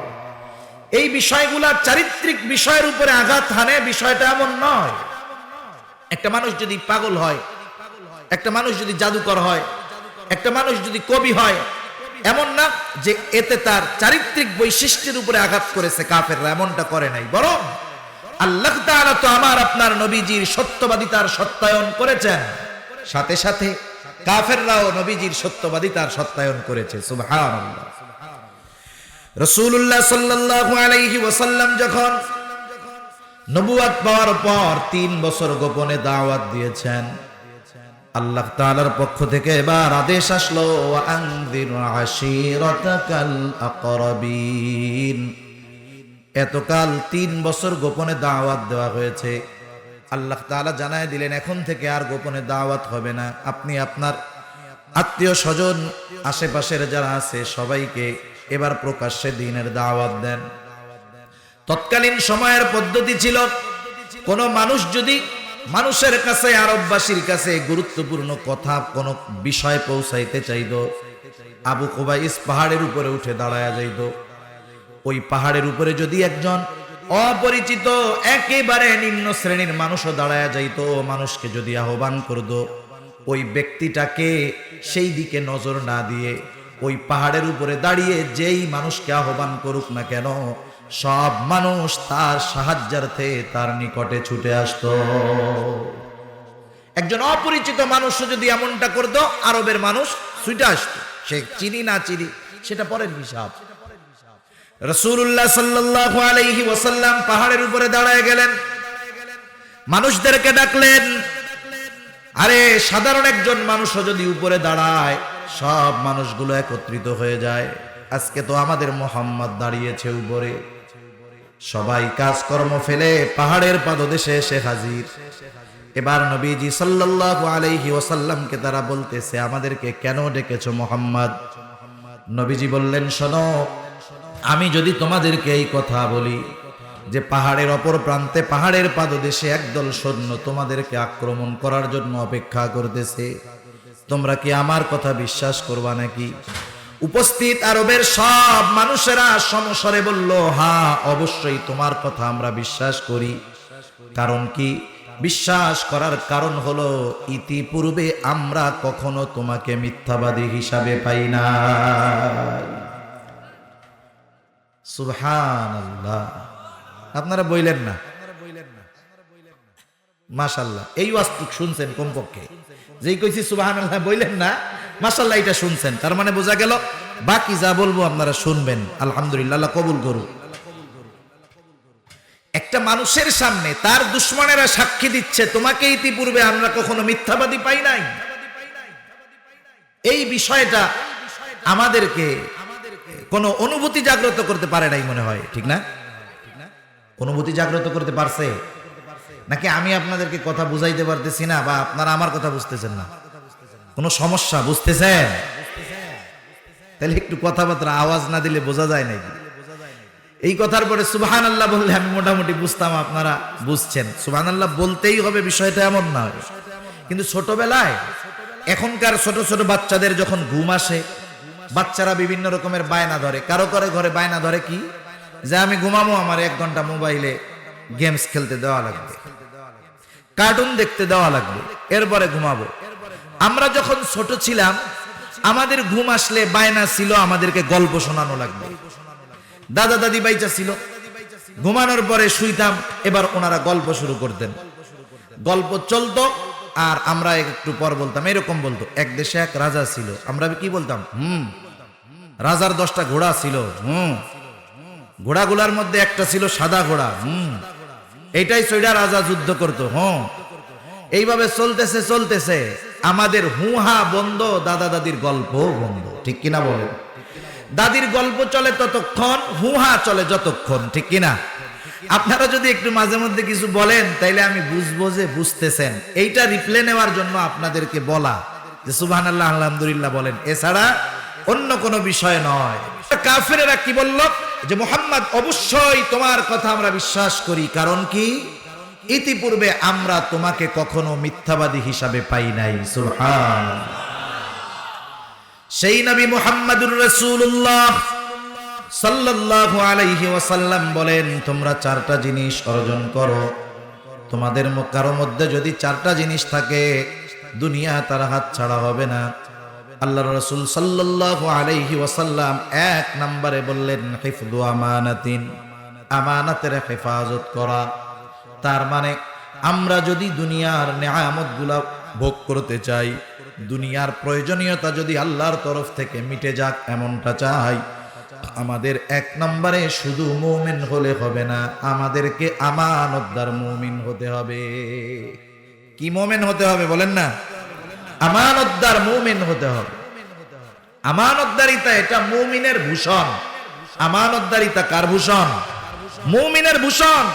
এই বিষয়গুলা চারিত্রিক বিষয়ের উপরে আঘাত হানে, বিষয়টা এমন নয়। একটা মানুষ যদি পাগল হয়, একটা মানুষ যদি জাদুকর হয়, একটা মানুষ যদি কবি হয়, এমন না যে এতে তার চারিত্রিক বৈশিষ্ট্যের উপরে আঘাত করেছে কাফেররা, এমনটা করে নাই। বরং আল্লাহ তাআলা তো আমার আপনার নবীজির সত্যবাদিতার সত্যায়ন করেছেন, সাথে সাথে কাফেররাও নবীজির সত্যবাদিতার সত্যায়ন করেছে। সুবহানাল্লাহ। রাসূলুল্লাহ সাল্লাল্লাহু আলাইহি ওয়াসাল্লাম যখন নবুয়ত পাওয়ার পর 3 বছর গোপনে দাওয়াত দিয়েছেন, আল্লাহ তাআলার পক্ষ থেকে এবার আদেশ আসলো, আনযির আশীরাতাকাল আকরাবিন। এতকাল 3 বছর গোপনে দাওয়াত দেওয়া হয়েছে, আল্লাহ তাআলা জানায় দিলেন এখন থেকে আর গোপনে দাওয়াত হবে না। আপনি আপনার আত্মীয় স্বজন, আশেপাশের যারা আছে সবাইকে এবার প্রকাশ্যে দ্বীনের দাওয়াত দেন। তৎকালীন সময়ের পদ্ধতি ছিল, কোন মানুষ যদি মানুষের কাছে, আরববাসীর কাছে গুরুত্বপূর্ণ কথা, কোন বিষয় পৌঁছাইতে চাইত, আবু কুবাইস পাহাড়ের উপরে উঠে দাঁড়ায়া যাইত। ওই পাহাড়ের উপরে যদি একজন অপরিচিত একেবারে নিম্ন শ্রেণীর মানুষও দাঁড়ায়া যাইত, মানুষকে যদি আহ্বান করত, ওই ব্যক্তিটাকে সেই দিকে নজর না দিয়ে ওই পাহাড়ের উপরে দাঁড়িয়ে যেই মানুষকে আহ্বান করুক না কেন, সব মানুষ তার সাহায্যার্থে তার নিকটে ছুটে আসতো। একজন অপরিচিত মানুষ যদি এমনটা করতো, আরবের মানুষ ছুটে আসতো। সে চিনি না চিনি সেটা পরের হিসাব। রাসূলুল্লাহ সাল্লাল্লাহু আলাইহি ওয়াসাল্লাম পাহাড়ের উপরে দাঁড়ায় গেলেন, মানুষদেরকে ডাকলেন। আরে সাধারণ একজন মানুষও যদি উপরে দাঁড়ায়, সব মানুষগুলো একত্রিত হয়ে যায়। আজকে তো আমাদের মুহাম্মদ দাঁড়িয়েছে উপরে, সবাই কাজকর্ম ফেলে পাহাড়ের পাদদেশে এসে হাজির। এবার নবীজি সাল্লাল্লাহু আলাইহি ওয়াসাল্লামকে তারা বলতেছে, আমাদেরকে কেন ডেকেছো মুহাম্মদ? নবীজি বললেন, শোনো, আমি যদি তোমাদেরকে এই কথা বলি যে পাহাড়ের অপর প্রান্তে, পাহাড়ের পাদদেশে একদল সৈন্য তোমাদেরকে আক্রমণ করার জন্য অপেক্ষা করতেছে, তোমরা কি আমার কথা বিশ্বাস করবা নাকি? উপস্থিত আরবের সব মানুষেরা সমস্বরে বলল, হ্যাঁ অবশ্যই তোমার কথা আমরা বিশ্বাস করি। কারণ কি? বিশ্বাস করার কারণ হলো, ইতিপূর্বে আমরা কখনো তোমাকে মিথ্যাবাদী হিসাবে পাই না। সুবহানাল্লাহ। আপনারা বইলেন না? মাশাআল্লাহ, এই ওয়াস্তু শুনছেন কমপক্ষে। যেই কইছি সুবহানাল্লাহ বইলেন না, মাশাআল্লাহ এটা শুনছেন। তার মানে বোঝা গেল বাকি যা বলবো আপনারা শুনবেন। আলহামদুলিল্লাহ, আল্লাহ কবুল করুন। একটা মানুষের সামনে তার দুশমনেরা সাক্ষী দিচ্ছে, তোমাকে ইতিপূর্বে আমরা কখনো মিথ্যাবাদী পাই নাই। এই বিষয়টা আমাদেরকে কোনো অনুভূতি জাগ্রত করতে পারে নাই মনে হয়, ঠিক না? অনুভূতি জাগ্রত করতে পারছে? নাকি আমি আপনাদেরকে কথা বুঝাইতে পারতেছি না, বা আপনারা আমার কথা বুঝতেছেন না? কোনো সমস্যা বুঝতেছেন? তাহলে একটু কথাবার্তা আওয়াজ না দিলে বোঝা যায় নাকি? এই কথার পরে সুবহানাল্লাহ বললে আমি মোটামুটি বুঝতাম আপনারা বুঝছেন। সুবহানাল্লাহ বলতেই হবে বিষয়টা এমন না, কিন্তু ছোটবেলায় এখনকার ছোট ছোট বাচ্চাদের যখন ঘুম আসে, বাচ্চারা বিভিন্ন রকমের বায়না ধরে। কারো করে ঘরে বায়না ধরে কি, যে আমি ঘুমাবো, আমার 1 ঘন্টা মোবাইলে গেমস খেলতে দেওয়া লাগবে, কার্টুন দেখতে দেওয়া লাগবে, এরপরে ঘুমাবো। আমরা যখন ছোট ছিলাম আমাদের ঘুম আসলে বায়না ছিল আমাদেরকে গল্প শোনানো লাগবে। দাদা দাদি বাইচা ছিল, ঘুমানোর পরে শুইতাম, এবার ওনারা গল্প শুরু করতেন, গল্প চলতো, আর আমরা একটু পর বলতাম, এরকম বলতো, এক দেশে এক রাজা ছিল। আমরা কি বলতাম? রাজার 10টা ঘোড়া ছিল। ঘোড়াগুলার মধ্যে একটা ছিল সাদা ঘোড়া। এইটাই চইড়া রাজা যুদ্ধ করতো। এইভাবে চলতেছে চলতেছে আমাদের হুহা বন্ধ, দাদা দাদির গল্প বন্ধ। ঠিক কিনা বলেন? দাদির গল্প চলে ততক্ষণ, হুহা চলে যতক্ষণ। ঠিক কিনা? আপনারা যদি একটু মাঝে মধ্যে কিছু বলেন তাইলে আমি বুঝবো যে বুঝতেছেন। এইটা রিপ্লে নেওয়ার জন্য আপনাদেরকে বলা যে সুবহানাল্লাহ আলহামদুলিল্লাহ বলেন, এছাড়া অন্য কোনো বিষয় নয়। কাফেরেরা কি বলল? যে মুহাম্মদ অবশ্যই তোমার কথা আমরা বিশ্বাস করি, কারণ কি ইতিপূর্বে আমরা তোমাকে কখনো মিথ্যাবাদী হিসাবে পাই নাই। সুবহানাল্লাহ। সেই নবী মুহাম্মদুর রাসূলুল্লাহ সাল্লাল্লাহু আলাইহি ওয়াসাল্লাম বলেন, তোমরা 4টা জিনিস অর্জন করো। তোমাদের কারো মধ্যে যদি 4টা জিনিস থাকে, দুনিয়া তার হাত ছাড়া হবে না। আল্লাহর রাসূল সাল্লাল্লাহু আলাইহি ওয়াসাল্লাম 1 নম্বরে বললেন হিফযু আমানাতিন, আমানাতের হেফাজত করা। তার মানে আমরা যদি দুনিয়ার নেয়ামতগুলা ভোগ করতে চাই, দুনিয়ার প্রয়োজনীয়তা যদি আল্লাহর তরফ থেকে মিটে যাক এমনটা চাই, আমাদের 1 নম্বরে শুধু মুমিন হলে হবে না, আমাদেরকে আমানতদার মুমিন হতে হবে। কি মুমিন হতে হবে বলেন না? আমানতদার মুমিন হতে হবে। আমানতদারিতা এটা মুমিনের ভূষণ। আমানতদারিতা কার ভূষণ? মুমিনের ভূষণ।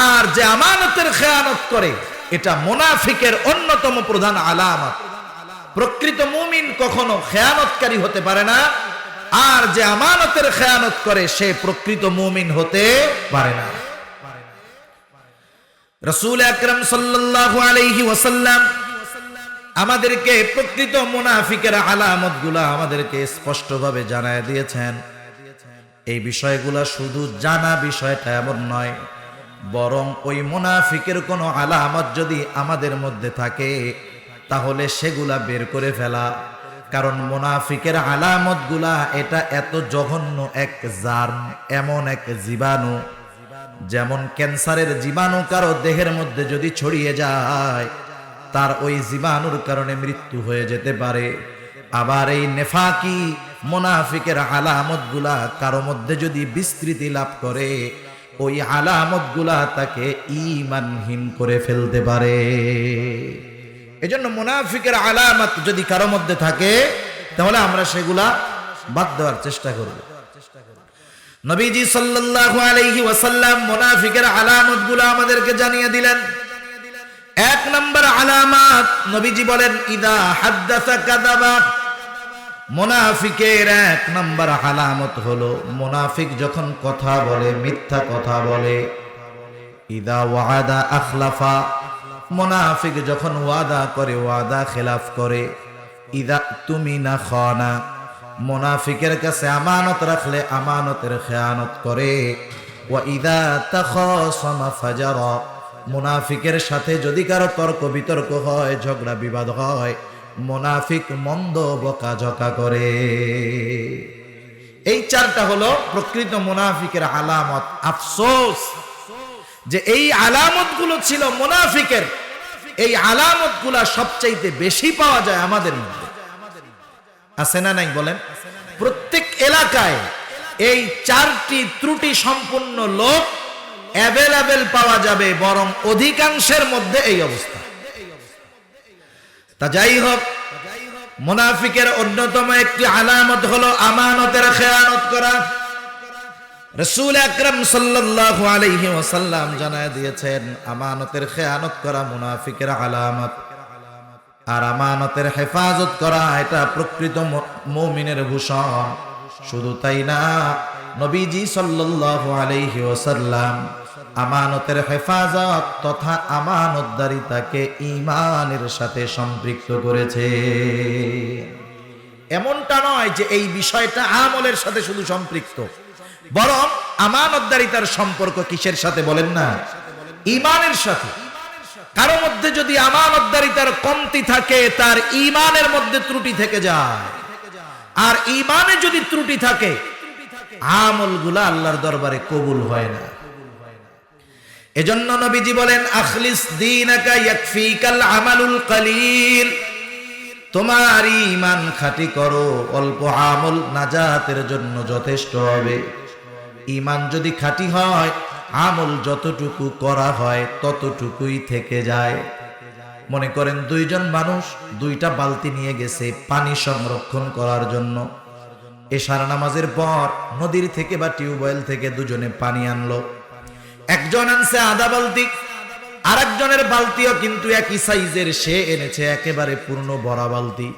আর যে আমানতের খেয়ানত করে, এটা মুনাফিকের অন্যতম প্রধান আলামত। প্রকৃত মুমিন কখনো খেয়ানতকারী হতে পারে না, আর যে আমানতের খেয়ানত করে সে প্রকৃত মুমিন হতে পারে না। রাসূল আকরাম সাল্লাল্লাহু আলাইহি ওয়াসাল্লাম আমাদেরকে প্রকৃত মুনাফিকের আলামতগুলা আমাদেরকে স্পষ্টভাবে জানায় দিয়েছেন। এই বিষয়গুলা শুধু জানা বিষয়টা এমন নয়, বরং ওই মুনাফিকের কোনো আলামত যদি আমাদের মধ্যে থাকে তাহলে সেগুলা বের করে ফেলা। কারণ মুনাফিকের আলামতগুলা এটা এত জঘন্য এক জার্ম, এমন এক জীবাণু, যেমন ক্যান্সারের জীবাণু কারো দেহের মধ্যে যদি ছড়িয়ে যায় তার ওই জীবাণুর কারণে মৃত্যু হয়ে যেতে পারে। আবার এই নেফাকি মুনাফিকের আলামতগুলা কারো মধ্যে যদি বিস্তৃতি লাভ করে, ওই আলামতগুলা তাকে ঈমানহীন করে ফেলতে পারে। এজন্য মুনাফিকের আলামত যদি কারো মধ্যে থাকে তাহলে আমরা সেগুলা বাদ দেওয়ার চেষ্টা করব। নবীজি সাল্লাল্লাহু আলাইহি ওয়াসাল্লাম মুনাফিকের আলামতগুলো আমাদেরকে জানিয়ে দিলেন। 1 নম্বর আলামত নবীজি বলেন, ইদা হাদ্দাসা কাযাবা। মুনাফিকের 1 নম্বর আলামত হলো মুনাফিক যখন কথা বলে মিথ্যা কথা বলে। ইদা ওয়াদা আখলাফা। মুনাফিক যখন ওয়াদা করে ওয়াদা খেলাফ করে। ইদা তুমিনা খানা। মুনাফিকের কাছে আমানত রাখলে আমানতের খেয়ানত করে। ওয়া ইদা তাখাসামা ফাজারা। মুনাফিকের সাথে যদি কারো তর্ক বিতর্ক হয়, ঝগড়া বিবাদ হয়, মুনাফিক মন্দ বকাঝকা করে। এই 4টা হলো প্রকৃত মুনাফিকের আলামত। আফসোস যে এই আলামতগুলো ছিল মুনাফিকের, এই আলামতগুলো সবচাইতে বেশি পাওয়া যায় আমাদের মধ্যে। আছে না নাই বলেন? প্রত্যেক এলাকায় এই 4টি ত্রুটি সম্পূর্ণ লোক অ্যাভেলেবেল পাওয়া যাবে, বরং অধিকাংশের মধ্যে এই অবস্থা। তা যাই হোক, মুনাফিকের অন্যতম একটি আলামত হলো আমানতের খেয়ানত করা। রাসূল আকরাম সাল্লাল্লাহু আলাইহি ওয়াসাল্লাম জানায় দিয়েছেন, আমানতের খেয়ানত করা মুনাফিকের আলামত, আর আমানতের হেফাজত করা এটা প্রকৃত মুমিনের ভূষণ। শুধু তাই না, নবীজি সাল্লাল্লাহু আলাইহি ওয়াসাল্লাম আমানতের হেফাজত তথা আমানতদারিতাকে ঈমানের সাথে সম্পৃক্ত করেছে। এমনটা নয় যে এই বিষয়টা আমলের সাথে শুধু সম্পৃক্ত, বরং আমানতদারিতার সম্পর্ক কিসের সাথে বলেন না? ঈমানের সাথে। কারো মধ্যে যদি আমানতদারিতার কমতি থাকে, তার ঈমানের মধ্যে ত্রুটি থেকে যায়। আর ঈমানে যদি ত্রুটি থাকে, আমলগুলা আল্লাহর দরবারে কবুল হয় না। এজন্য নবীজি বলেন, আখলিস দীনাকা ইয়াকফিকাল আমালুল কলিল। তোমার ঈমান খাঁটি করো, অল্প আমল নাজাতের জন্য যথেষ্ট হবে। ঈমান যদি খাঁটি হয়, আমল যতটুকু করা হয় ততটুকুই থেকে যায়। মনে করেন দুইজন মানুষ দুইটা বালতি নিয়ে গেছে পানি সংরক্ষণ করার জন্য। এশার নামাজের পর নদীর থেকে বা টিউবওয়েল থেকে দুজনে পানি আনলো। একজন আনছে আধা বালতি, আরেকজনের বালতিও কিন্তু একই সাইজের, সে এনেছে একেবারে পূর্ণ ভরা বালতি।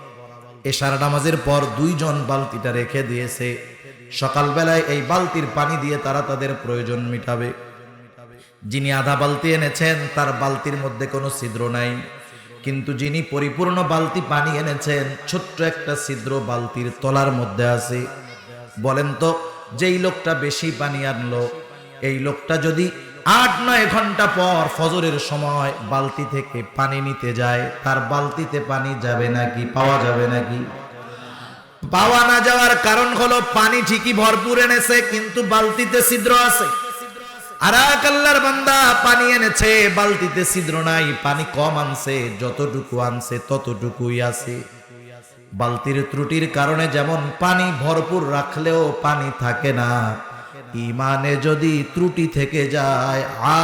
এশার নামাজের পর দুইজন বালতিটা রেখে দিয়েছে, সকালবেলায় এই বালতির পানি দিয়ে তারা তাদের প্রয়োজন মিটাবে। যিনি আধা বালতি এনেছেন তার বালতির মধ্যে কোনো ছিদ্র নাই, কিন্তু যিনি পরিপূর্ণ বালতি পানি এনেছেন ছোট্ট একটা ছিদ্র বালতির তলার মধ্যে আছে। বলেন তো, যেই লোকটা বেশি পানি আনলো, এই লোকটা যদি ৮-৯ ঘন্টা পর ফজরের সময় বালতি থেকে পানি নিতে যায়, তার বালতিতে পানি যাবে নাকি? পাওয়া যাবে নাকি? পাওয়া না যাওয়ার কারণ হলো পানি ঠিকই ভরপুর এনেছে, কিন্তু বালতিতে ছিদ্র আছে। আর এক আল্লাহর বান্দা পানি এনেছে, বালতিতে ছিদ্র নাই, পানি কম আনছে, যতটুকু আনছে ততটুকুই আছে। বালতির ত্রুটির কারণে যেমন পানি ভরপুর রাখলেও পানি থাকে না, ঈমানে যদি ত্রুটি থেকে যায়,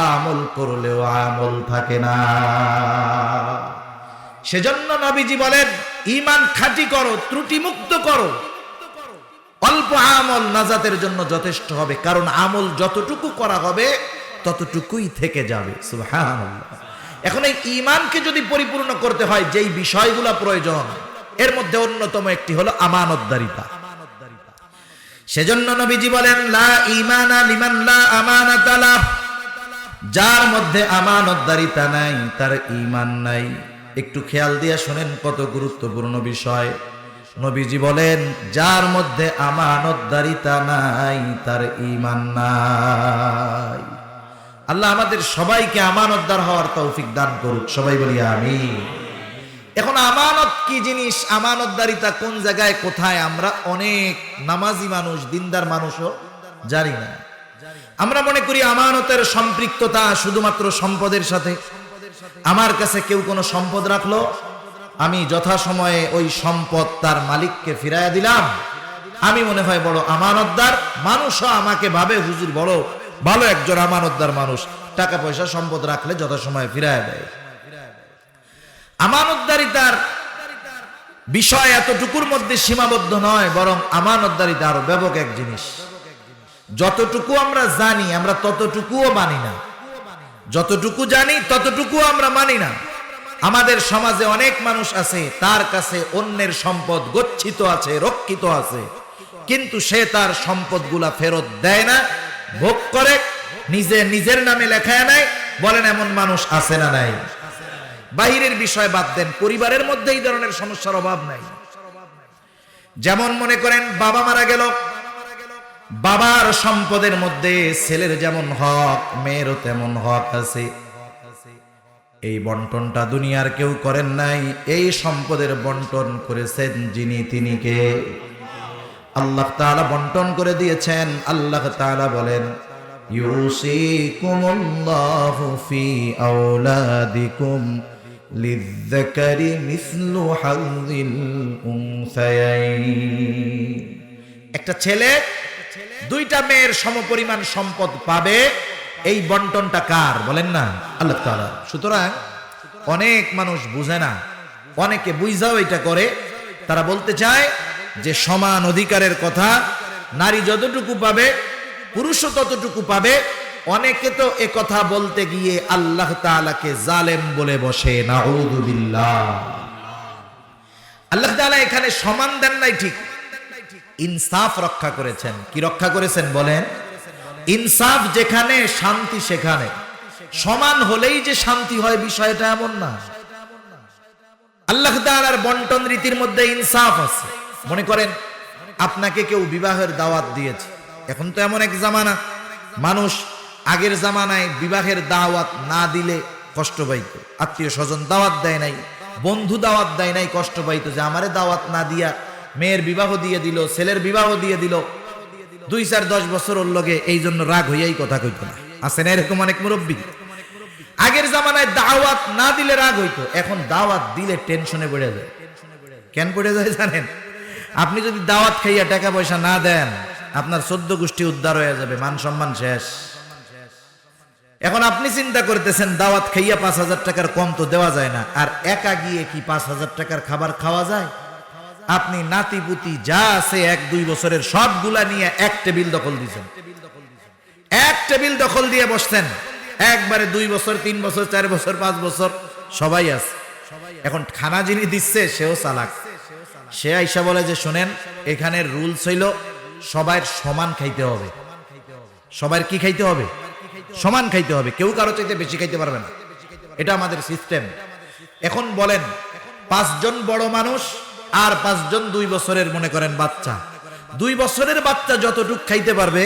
আমল করলেও আমল থাকে না। সেজন্য নবীজি বলেন, ঈমান খাঁটি করো, ত্রুটি মুক্ত করো, অল্প আমল নাজাতের জন্য যথেষ্ট হবে। কারণ আমল যতটুকু করা হবে ততটুকুই থেকে যাবে। সুবহানাল্লাহ। এখন এই ঈমানকে যদি পরিপূর্ণ করতে হয়, যেই বিষয়গুলো প্রয়োজন, এর মধ্যে অন্যতম একটি হলো আমানতদারিতা। সেজন্য নবীজি বলেন, লা ঈমানা লিমান লা আমানাতা লাহ। যার মধ্যে আমানতদারিতা নাই, তার ঈমান নাই। একটু খেয়াল দিয়ে শুনেন, কত গুরুত্বপূর্ণ বিষয়। নবীজি বলেন, যার মধ্যে আমানতদারিতা নাই, তার ঈমান নাই। আল্লাহ আমাদের সবাইকে আমানতদার হওয়ার তৌফিক দান করুক, সবাই বলি আমিন। এখন আমানত কি জিনিস, আমানতদারিতা কোন জায়গায় কোথায়, আমরা অনেক নামাজি মানুষ, দিনদার মানুষও জানি না। আমরা মনে করি আমানতের সম্পৃক্ততা শুধুমাত্র সম্পদের সাথে। আমার কাছে কেউ কোনো সম্পদ রাখলো, আমি যথাসময়ে ওই সম্পদ তার মালিককে ফিরাইয়া দিলাম, আমি মনে হয় বড় আমানতদার। মানুষও আমাকে ভাবে, হুজুর বড় ভালো একজন আমানতদার মানুষ, টাকা পয়সা সম্পদ রাখলে যথাসময়ে ফিরাইয়া দেয়। আমানতদারিতার বিষয় এতটুকুর মধ্যে সীমাবদ্ধ নয়, বরং আমানতদারিতা আরো ব্যাপক এক জিনিস। যতটুকু আমরা জানি, আমরা ততটুকুও মানি না। যতটুকু জানি ততটুকু আমরা মানি না। আমাদের সমাজে অনেক মানুষ আছে, তার কাছে অন্যের সম্পদ গচ্ছিত আছে, রক্ষিত আছে, কিন্তু সে তার সম্পদগুলা ফেরত দেয় না, ভোগ করে, নিজের নামে লেখায় নেয়। বলেন এমন মানুষ আছে না নাই? বাহিরের বিষয় বাদ দেন, পরিবারের মধ্যে এই ধরনের সমস্যার অভাব নাই। যেমন মনে করেন বাবা মারা গেল, বাবার সম্পদের মধ্যে ছেলের যেমন হক, মেয়েরও তেমন হক আছে। এই বন্টনটা দুনিয়ার কেউ করেন নাই, এই সম্পদের বন্টন করেছেন যিনি, তিনি কে? আল্লাহ তাআলা বন্টন করে দিয়েছেন। আল্লাহ তাআলা বলেন, ইউসিকুমুল্লাহু ফি আওলাদিকুম লিযযাকারি মিসলু হাযযিল উনসায়াইন। একটা ছেলে দুইটা মেয়ের সমপরিমাণ সম্পদ পাবে, এই বন্টনটা কার বলেন না? আল্লাহ তাআলা। সুতরাং অনেক মানুষ বুঝে না, অনেকে বুঝাও এটা করে। তারা বলতে চায় যে সমান অধিকারের কথা, নারী যতটুকু পাবে পুরুষও ততটুকু পাবে। অনেকে তো এ কথা বলতে গিয়ে আল্লাহ তাআলাকে জালেম বলে বসে, নাউযুবিল্লাহ। আল্লাহ তাআলা এখানে সমান দেন নাই, ঠিক ইনসাফ রক্ষা করেছেন। কি রক্ষা করেছেন বলেন? ইনসাফ যেখানে, শান্তি সেখানে। সমান হলেই যে শান্তি হয় বিষয়টা এমন না। আল্লাহ তাআলার বন্টন রীতির মধ্যে ইনসাফ আছে। মনে করেন আপনাকে কেউ বিবাহের দাওয়াত দিয়েছে। এখন তো এমন এক জামানা, মানুষ আগের জামানায় বিবাহের দাওয়াত না দিলে কষ্ট পাইত, আত্মীয় স্বজন দাওয়াত দেয় নাই, বন্ধু দাওয়াত দেয় নাই, কষ্ট পাইতো যে আমারে দাওয়াত না দিয়া মেয়ের বিবাহ দিয়ে দিল, ছেলের বিবাহ দিয়ে দিল, 2-4-10 বছর ওর লগে, এই জন্য রাগ হইয়াই কথা কইতো না। আছে না এরকম অনেক মুরব্বী? আগের জামানায় দাওয়াত না দিলে রাগ হইতো, এখন দাওয়াত দিলে টেনশনে পড়ে যায়। কেন পড়ে যায় জানেন? আপনি যদি দাওয়াত খাইয়া টাকা পয়সা না দেন, আপনার 14 গোষ্ঠী উদ্ধার হয়ে যাবে, মান সম্মান শেষ। এখন আপনি চিন্তা করতেছেন দাওয়াত খাইয়া 5,000 টাকার কম তো দেওয়া যায় না, আর একা গিয়ে কি 5,000 টাকার খাবার খাওয়া যায়? আপনি নাতি পুতি যা আছে 1-2 বছরের সবগুলা নিয়ে এক টেবিল দখল দিয়েছেন, এক টেবিল দখল দিয়ে বসছেন, একবারে 2 বছর 3 বছর 4 বছর 5 বছর সবাই আছে। এখন খানা যিনি দিচ্ছে সেও চালাক, সে আইসা বলে যে শোনেন এখানের রুলস হইল সবার সমান খাইতে হবে। সবার কি খাইতে হবে? সমান খাইতে হবে, কেউ কারো চাইতে বেশি খাইতে পারবে না, এটা আমাদের সিস্টেম। এখন বলেন 5 জন বড় মানুষ আর 5 জন 2 বছরের মনে করেন বাচ্চা, 2 বছরের বাচ্চা যতটুক খাইতে পারবে,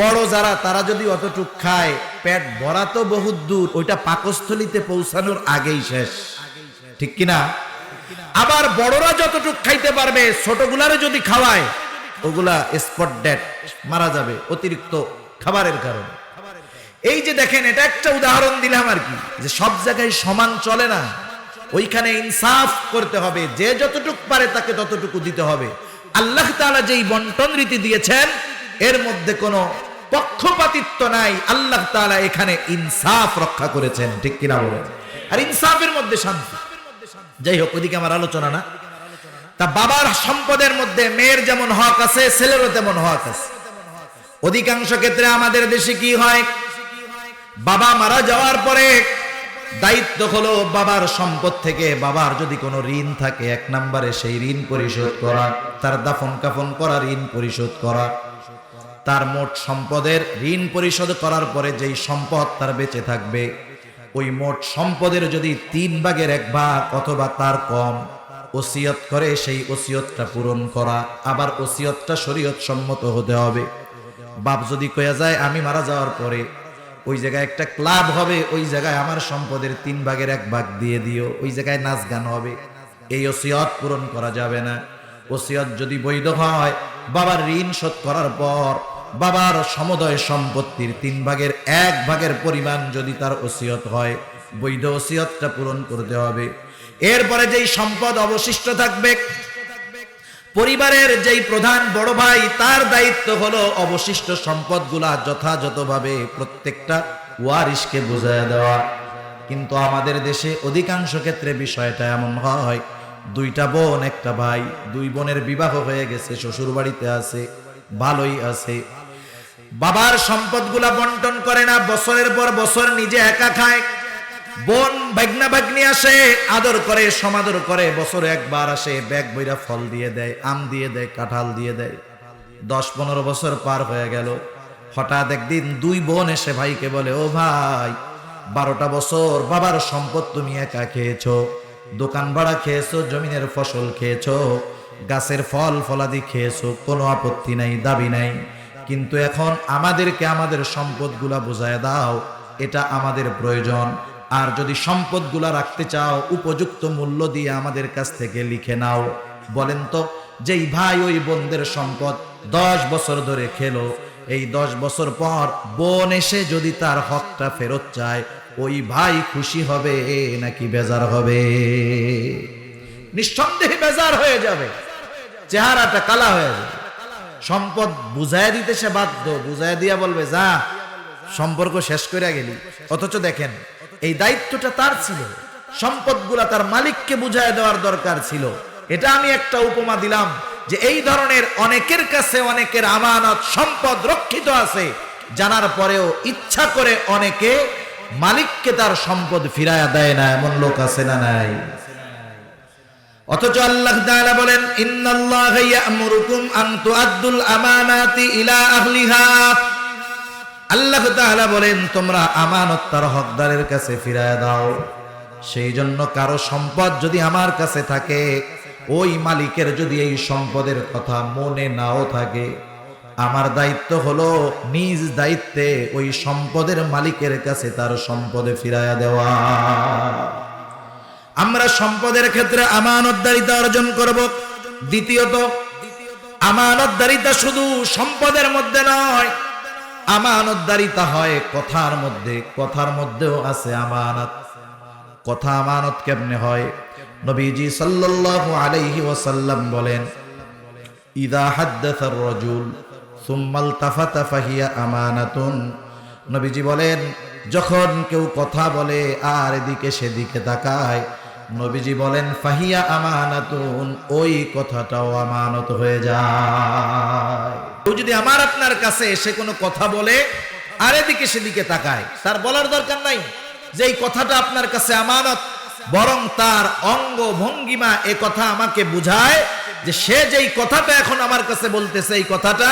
বড় যারা তারা যদি অতটুক খায়, পেট ভরা তো বহুত দূর, ওইটা পাকস্থলিতে পৌঁছানোর আগেই শেষ, ঠিক কিনা? আবার বড়রা যতটুক খাইতে পারবে, ছোটগুলারে যদি খাওয়ায় ওগুলা স্পট ডেড, মারা যাবে অতিরিক্ত খাবারের কারণে। এই যে দেখেন, এটা একটা উদাহরণ দিলাম আর কি, যে সব জায়গায় সমান চলে না, ওইখানে ইনসাফ করতে হবে, যে যতটুক পারে তাকে ততটুকু দিতে হবে। আল্লাহ তাআলা যেই বন্টন রীতি দিয়েছেন এর মধ্যে কোনো পক্ষপাতিত্ব নাই, আল্লাহ তাআলা এখানে ইনসাফ রক্ষা করেছেন, ঠিক কিনা বলেন? আর ইনসাফের মধ্যে শান্তি। যাই হোক, ওইদিকে আমার আলোচনা না। তা বাবার সম্পদের মধ্যে মেয়ের যেমন হক আছে, ছেলেরও তেমন হক আছে। অধিকাংশ ক্ষেত্রে আমাদের দেশে কি হয়, বাবা মারা যাওয়ার পরে দায়িত্ব হলো বাবার সম্পদ থেকে বাবার যদি কোনো ঋণ থাকে 1 নম্বরে সেই ঋণ পরিশোধ করা, তার দাফন কাফন করা, ঋণ পরিশোধ করা। তার মোট সম্পদের ঋণ পরিশোধ করার পরে যেই সম্পদ তার বেঁচে থাকবে, ওই মোট সম্পদের যদি 3 ভাগের 1 ভাগ অথবা তার কম ওসিয়ত করে, সেই ওসিয়তটা পূরণ করা। আবার ওসিয়তটা শরীয়ত সম্মত হতে হবে। বাপ যদি কয়া যায় আমি মারা যাওয়ার পরে ওই জায়গায় একটা ক্লাব হবে, ওই জায়গায় আমার সম্পদের 3 ভাগের 1 ভাগ দিয়ে দিও, ওই জায়গায় নাচ গান হবে, এই ওসিয়ত পূরণ করা যাবে না। ওসিয়ত যদি বৈধ হয়, বাবার ঋণ শোধ করার পর বাবার সমুদয় সম্পত্তির 3 ভাগের 1 ভাগের পরিমাণ যদি তার ওসিয়ত হয়, বৈধ ওসিয়তটা পূরণ করতে হবে। এরপরে যেই সম্পদ অবশিষ্ট থাকবে, পরিবারের যেই প্রধান বড় ভাই, তার দায়িত্ব হলো অবশিষ্ট সম্পদগুলা যথাযথভাবে প্রত্যেকটা ওয়ারিশকে বুঝাইয়া দেওয়া। কিন্তু আমাদের দেশে অধিকাংশ ক্ষেত্রে বিষয়টা এমন হয়, 2টা বোন 1টা ভাই, 2 বোনের বিবাহ হয়ে গেছে, শ্বশুর বাড়িতে আছে, ভালোই আছে, বাবার সম্পদগুলা বন্টন করে না, বছরের পর বছর নিজে একা খায়। বোন ভাগনা ভাগ্নি আসে, আদর করে, সমাদর করে, বছরে 1 বার আসে, ব্যাগ বইরা ফল দিয়ে দেয়, আম দিয়ে দেয়, কাঁঠাল দিয়ে দেয়। 10-15 বছর পার হয়ে গেল, হঠাৎ একদিন 2 বোন এসে ভাইকে বলে, ও ভাই 12টা বছর বাবার সম্পদ তুমি একা খেয়েছো, দোকান ভাড়া খেয়েছো, জমিনের ফসল খেয়েছো, গাছের ফল ফলাদি খেয়েছো, কোনো আপত্তি নাই, দাবি নাই, কিন্তু এখন আমাদেরকে আমাদের সম্পদগুলা বুঝায় দাও, এটা আমাদের প্রয়োজন। আর যদি সম্পদগুলা রাখতে চাও উপযুক্ত মূল্য দিয়ে আমাদের কাছ থেকে লিখে নাও। বলেন তো, যেই ভাই ওই বোনদের সম্পদ 10 বছর ধরে খেলো, এই 10 বছর পর বোন এসে যদি তার হকটা ফেরত চায়, ওই ভাই খুশি হবে নাকি বেজার হবে? নিঃসন্দেহে বেজার হয়ে যাবে, চেহারাটা কালা হয়ে যাবে। সম্পদ বুঝাইয়া দিতে সে বাধ্য, বুঝাইয়া দিয়া বলবে যা সম্পর্ক শেষ করে গেলি। অথচ দেখেন এই দায়িত্বটা তার ছিল, সম্পদগুলা তার মালিককে বুঝাইয়া দেওয়ার দরকার ছিল। এটা আমি একটা উপমা দিলাম যে এই ধরনের অনেকের কাছে অনেকের আমানত সম্পদ রক্ষিত আছে, জানার পরেও ইচ্ছা করে অনেকে মালিককে তার সম্পদ ফিরায়া দেয় না, এমন লোক আছে না নাই? অথচ আল্লাহ তাআলা বলেন, ইন্নাল্লাহা ইয়া'মুরুকুম আন তুআদ্দুল আমানাতি ইলা আহলিহা। আল্লাহ তাআলা বলেন, তোমরা আমানত তার হকদারের কাছে ফিরায়া দাও। সেই জন্য কারো সম্পদ যদি আমার কাছে থাকে, ওই মালিকের যদি এই সম্পদের কথা মনে নাও থাকে, আমার দায়িত্ব হলো নিজ দায়িত্বে ওই সম্পদের মালিকের কাছে তার সম্পদে ফিরায়া দেওয়া। আমরা সম্পদের ক্ষেত্রে আমানতদারিতা অর্জন করব। দ্বিতীয়ত, আমানতদারিতা শুধু সম্পদের মধ্যে নয়, আমানতদারিতা হয় কথার মধ্যে। কথার মধ্যেও আছে আমানত। কথা আমানত কেমনে হয়? নবীজি সাল্লাল্লাহু আলাইহি ওয়াসাল্লাম বলেন, ইযা হাদ্দাসার রাজুল সুম্মা ইলতাফাতা ফাহিয়া আমানাতুন। নবীজি বলেন, যখন কেউ কথা বলে আর এদিকে সেদিকে তাকায়, নবীজি বলেন ফাহিয়া আমানাতুন, ওই কথাটাও আমানত হয়ে যায়। কেউ যদি আমার আপনার কাছে এসে কোনো কথা বলে আর এদিকে সেদিকে তাকায়, তার বলার দরকার নাই যে এই কথাটা আপনার কাছে আমানত, বরং তার অঙ্গ ভঙ্গিমা এ কথা আমাকে বুঝায় যে সে যেই কথাটা এখন আমার কাছে বলতেছে এই কথাটা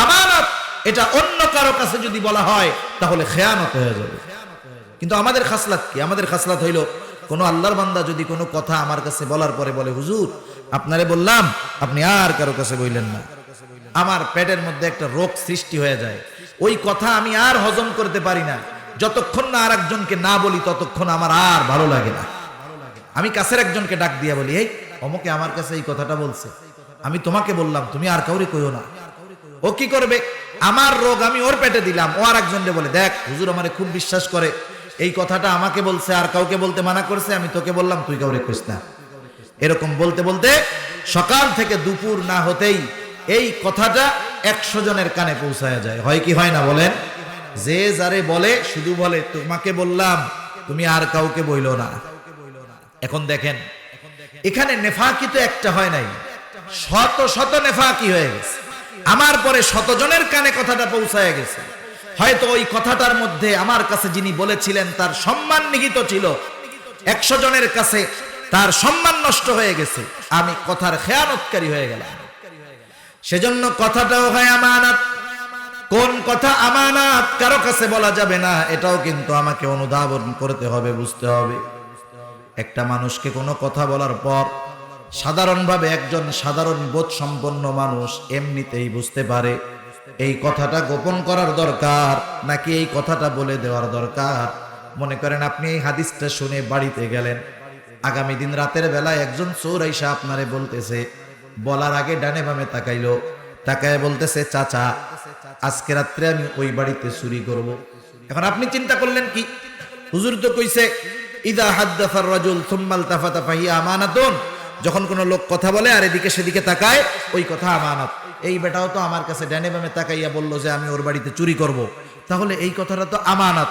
আমানত। এটা অন্য কারো কাছে যদি বলা হয় তাহলে খেয়ানত হয়ে যাবে। কিন্তু আমাদের খাসলাত কি? আমাদের খাসলাত হইল, কোনো আল্লাহর বান্দা যদি কোনো কথা আমার কাছে বলার পরে বলে, হুজুর আপনারে বললাম, আপনি আর কারো কাছে বললেন না, আমার পেটের মধ্যে একটা রোগ সৃষ্টি হয়ে যায়, ওই কথা আমি আর হজম করতে পারি না, যতক্ষণ না আর একজনকে না বলি ততক্ষণ আমার আর ভালো লাগে না। আমি কাছের একজনকে ডাক দিয়া বলি, এই অমুকে আমার কাছে এই কথাটা বলছে, আমি তোমাকে বললাম, তুমি আর কাউরে কইও না। ও কি করবে? আমার রোগ আমি ওর পেটে দিলাম, ও আর একজনকে বলে, দেখ হুজুর আমারে খুব বিশ্বাস করে, এই কথাটা আমাকে বলছে, আর কাউকে বলতে মানা করছে, আমি তোকে বললাম তুই কাউরে কইস না। এরকম বলতে বলতে সকাল থেকে দুপুর না হতেই এই কথাটা 100 জনের কানে পৌঁছায় যায়। হয় কি হয় না বলেন? যে যারে বলে শুধু বলে, তোমাকে বললাম, তুমি আর কাউকে বইলো না। এখন দেখেন, এখানে নেফাকি তো একটা হয় নাই, শত শত নেফাকি হয়ে গেছে। আমার পরে 100 জনের কানে কথাটা পৌঁছায় গেছে। হয়তো ওই কথাটার মধ্যে আমার কাছে যিনি বলেছিলেন তার সম্মান নিহিত ছিল, 100 জনের কাছে তার সম্মান নষ্ট হয়ে গেছে, আমি কথার খেয়ানতকারী হয়ে গেলাম। সেজন্য কথাটাও হয় আমানত। কোন কথা আমানত কারো কাছে বলা যাবে না, এটাও কিন্তু আমাকে অনুধাবন করতে হবে, বুঝতে হবে। একটা মানুষকে কোনো কথা বলার পর সাধারণভাবে একজন সাধারণ বোধ সম্পন্ন মানুষ এমনিতেই বুঝতে পারে এই কথাটা গোপন করার দরকার নাকি এই কথাটা বলে দেওয়ার দরকার। মনে করেন আপনি এই হাদিসটা শুনে বাড়িতে গেলেন, আগামী দিন রাতের বেলায় একজন চোর আইসা আপনারে বলতেছে, বলার আগে ডানে বামে তাকাইলো, তাকায় বলতেছে, চাচা আজকে রাত্রে আমি ওই বাড়িতে চুরি করব। এখন আপনি চিন্তা করলেন কি, হুজুর তো কইছে ইদা হাদ্দাসার রাজুল সুম্মা ইলতাফাতা ফাহিয়া আমানাতুন, যখন কোনো লোক কথা বলে আর এদিকে সেদিকে তাকায় ওই কথা আমানত। এই বেটাও তো আমার কাছে ডানে বামে তাকাইয়া বললো যে আমি ওর বাড়িতে চুরি করব, তাহলে এই কথাটা তো আমানত।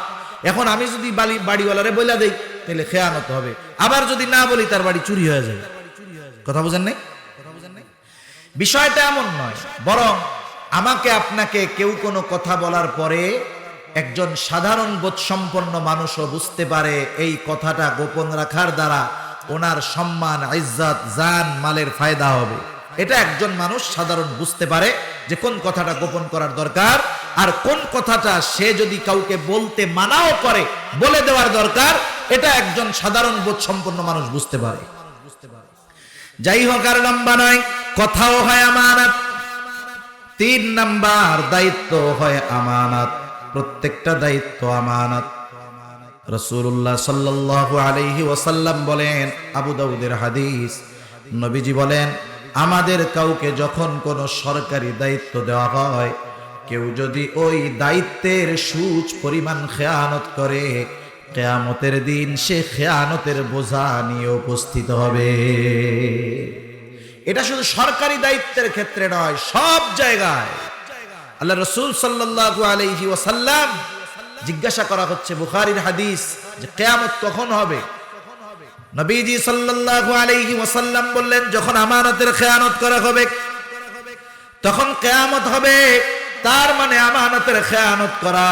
এখন আমি যদি বাড়িওয়ালারে বইলা দেই তাহলে খেয়ানত হবে, আবার যদি না বলি তার বাড়ি চুরি হয়ে যাবে। কথা বুঝেন নাই? বিষয়টা এমন নয়, বরং আমাকে আপনাকে কেউ কোনো কথা বলার পরে একজন সাধারণ বোধসম্পন্ন মানুষও বুঝতে পারে এই কথাটা গোপন রাখার দ্বারা ওনার সম্মান, ইজ্জত, জান মালের ফায়দা হবে। এটা একজন মানুষ সাধারণ বুঝতে পারে যে কোন কথাটা গোপন করার দরকার, আর কোন কথাটা সে যদি কাউকে বলতে মানাও করে বলে দেওয়ার দরকার, এটা একজন সাধারণ বোধসম্পন্ন মানুষ বুঝতে পারে। যাই হোক, আর লম্বা নয়, কথাও হয় আমানত। 3 নাম্বার, দায়িত্ব হয় আমানত। প্রত্যেকটা দায়িত্ব আমানত। রাসূলুল্লাহ সাল্লাল্লাহু আলাইহি ওয়াসাল্লাম বলেন, আবু দাউদের হাদিস, নবীজি বলেন, আমাদের কাউকে যখন কোনো সরকারি দায়িত্ব দেওয়া হয়, কেউ যদি ওই দায়িত্বের সুচ পরিমাণ খেয়ানত করে, কিয়ামতের দিন সে খেয়ানতের বোঝা নিয়ে উপস্থিত হবে। এটা শুধু সরকারি দায়িত্বের ক্ষেত্রে নয়, সব জায়গায়। আল্লাহ রাসূল সাল্লাল্লাহু আলাইহি ওয়াসাল্লাম জিজ্ঞাসা করা হচ্ছে, বুখারীর হাদিস, যে কিয়ামত কখন হবে? নবীজি সাল্লাল্লাহু আলাইহি ওয়াসাল্লাম বললেন, যখন আমানতের খেয়ানত করা হবে। তখন কিয়ামত হবে। তার মানে আমানতের খেয়ানত করা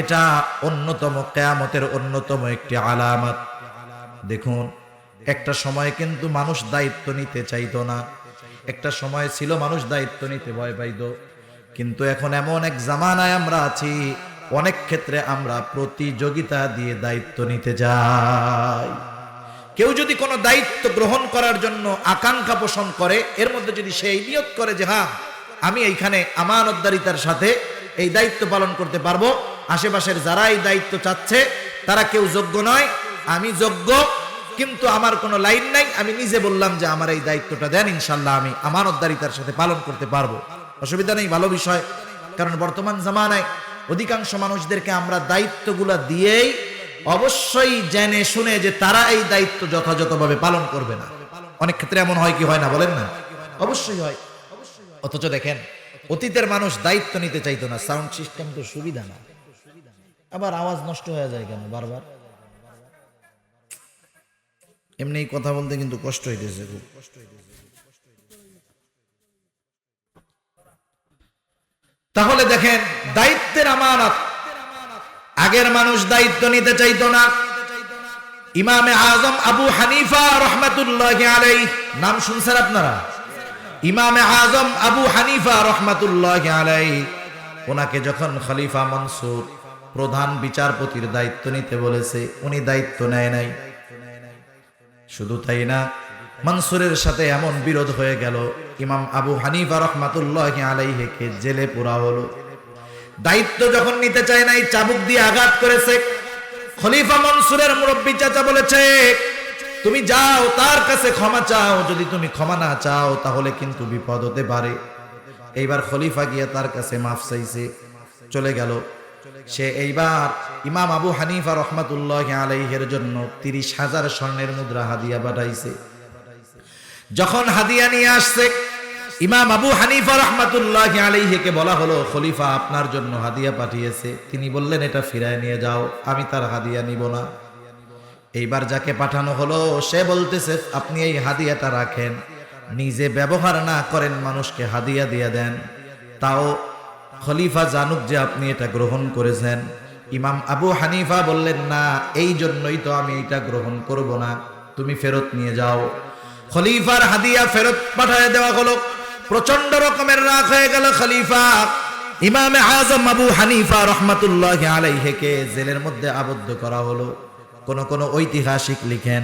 এটা অন্যতম কিয়ামতের অন্যতম একটি আলামত। দেখুন, একটা সময় কিন্তু মানুষ দায়িত্ব নিতে চাইতো না, একটা সময় ছিল মানুষ দায়িত্ব নিতে ভয় পাইতো, কিন্তু এখন এমন এক জামানায় আমরা আছি, অনেক ক্ষেত্রে আমরা প্রতিযোগিতা দিয়ে দায়িত্ব নিতে যাই। কেউ যদি কোনো দায়িত্ব গ্রহণ করার জন্য আকাঙ্ক্ষা পোষণ করে, এর মধ্যে যদি সে এই নিয়ত করে যে হ্যাঁ আমি এইখানে আমানতদারিতার সাথে এই দায়িত্ব পালন করতে পারবো, আশেপাশের যারা এই দায়িত্ব চাচ্ছে তারা কেউ যোগ্য নয়, আমি যোগ্য, কিন্তু আমার কোনো লাইন নাই, আমি নিজে বললাম যে আমার এই দায়িত্বটা দেন, ইনশাল্লাহ আমি আমানতদারিতার সাথে পালন করতে পারবো, অসুবিধা নেই, ভালো বিষয়। কারণ বর্তমান জামানায় অধিকাংশ মানুষদেরকে আমরা দায়িত্বগুলা দিয়েই অবশ্যই জেনে শুনে যে তারা এই দায়িত্ব যথাযথভাবে পালন করবে না। অনেক ক্ষেত্রে এমন হয় কি হয় না বলেন না? অবশ্যই হয়। অথচ দেখেন, অতীতের মানুষ দায়িত্ব নিতে চাইতো না, সাউন্ড সিস্টেম তো সুবিধা না, আবার আওয়াজ নষ্ট হয়ে যায় কেন বারবার? এমনি কথা বলতে কিন্তু কষ্ট হইতেছে খুব। তাহলে দেখেন, দায়িত্বের আমানত, আগের মানুষ দায়িত্ব নিতে চাইতো না। ইমামে আজম আবু হানিফা রহমাতুল্লাহি আলাইহি, নাম শুনছেন আপনারা? ইমামে আজম আবু হানিফা রহমাতুল্লাহি আলাইহি, ওনাকে যখন খলিফা মনসুর প্রধান বিচারপতির দায়িত্ব নিতে বলেছে, উনি দায়িত্ব নেয় নাই। শুধু তাই না, মনসুরের সাথে এমন বিরোধ হয়ে গেল, ইমাম আবু হানিফা রহমাতুল্লাহি আলাইহিকে জেলে পোরা হলো। দায়িত্ব যখন নিতে চায় নাই, চাবুক দিয়ে আঘাত করেছে। খলিফা মনসুরের মুরব্বী চাচা বলেছে, তুমি যাও তার কাছে ক্ষমা চাও, যদি তুমি ক্ষমা না চাও তাহলে কিন্তু বিপদ হতে পারে। এইবার খলিফা গিয়ে তার কাছে মাফ চাইছে, চলে গেল। সে এইবার ইমাম আবু হানিফা রহমাতুল্লাহি আলাইহির জন্য 30,000 স্বর্ণের মুদ্রা হাদিয়া পাঠাইছে। যখন হাদিয়া নিয়ে আসছে, ইমাম আবু হানিফা রহমাতুল্লাহি আলাইহিকে বলা হলো, খলিফা আপনার জন্য হাদিয়া পাঠিয়েছে। তিনি বললেন, এটা ফিরায় নিয়ে যাও, আমি তার হাদিয়া নিব না। এইবার যাকে পাঠানো হলো সে বলতেছে, আপনি এই হাদিয়াটা রাখেন, নিজে ব্যবহার না করেন, মানুষকে হাদিয়া দিয়ে দেন, তাও খলিফা জানুক যে আপনি এটা গ্রহণ করেছেন। ইমাম আবু হানিফা বললেন, না, এই জন্যই তো আমি এটা গ্রহণ করব না, তুমি ফেরত নিয়ে যাও। খলিফার হাদিয়া ফেরত পাঠিয়ে দেওয়া হলো। প্রচন্ড রকমের রাগ হয়ে গেল খলিফা। ইমামে আজম আবু হানিফা রহমাতুল্লাহি আলাইহিকে জেলের মধ্যে আবদ্ধ করা হলো। কোন ঐতিহাসিক লিখেন,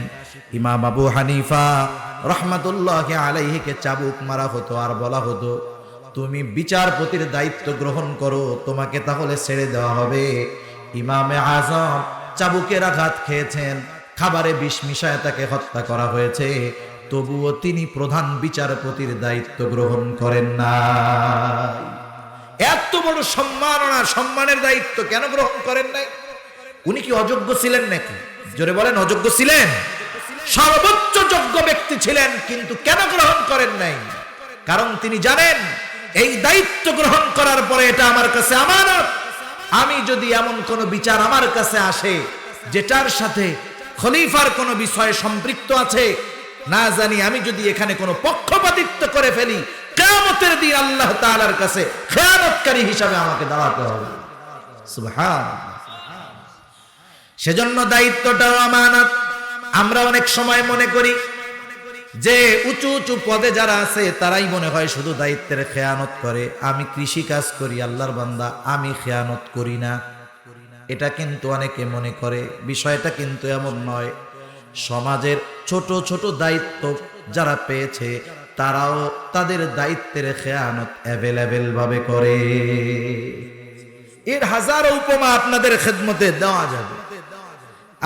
ইমাম আবু হানিফা রহমাতুল্লাহি আলাইহিকে চাবুক মারা হতো আর বলা হতো, তুমি বিচারপতির দায়িত্ব গ্রহণ করো, তোমাকে তাহলে ছেড়ে দেওয়া হবে। ইমামে আজম চাবুকের আঘাত খেয়েছেন, খাবারে বিষ মিশায় তাকে হত্যা করা হয়েছে, তবুও তিনি প্রধান বিচারপতির দায়িত্ব গ্রহণ করেন না। এত বড় সম্মাননা, সম্মানের দায়িত্ব কেন গ্রহণ করেন নাই? উনি কি অযোগ্য ছিলেন নাকি? জোরে বলেন, অযোগ্য ছিলেন? সর্বোচ্চ যোগ্য ব্যক্তি ছিলেন, কিন্তু কেন গ্রহণ করেন নাই? কারণ তিনি জানেন, এই দায়িত্ব গ্রহণ করার পরে এটা আমার কাছে আমানত। আমি যদি এমন কোন বিচার আমার কাছে আসে যেটার সাথে খলিফার কোন বিষয়ে সম্পৃক্ত আছে, না জানি আমি যদি এখানে কোনো পক্ষপাতিত্ব করে ফেলি, কিয়ামতের দিন আল্লাহ তাআলার কাছে খেয়ানতকারী হিসাবে আমাকে দাঁড়াতে হবে। সুবহানাল্লাহ। সেজন্য দায়িত্বটাও আমানত। আমরা অনেক সময় মনে করি যে উঁচু উঁচু পদে যারা আছে তারাই মনে হয় শুধু দায়িত্বের খেয়ানত করে। আমি কৃষি কাজ করি, আল্লাহর বান্দা, আমি খেয়ানত করি না, এটা কিন্তু অনেকে মনে করে। বিষয়টা কিন্তু এমন নয়। সমাজের ছোট ছোট দায়িত্ব যারা পেয়েছে তারাও তাদের দায়িত্বের খেয়ানত অ্যাভেলেবেল ভাবে করে। এর হাজারো উপমা আপনাদের খেদমতে দেওয়া যাবে।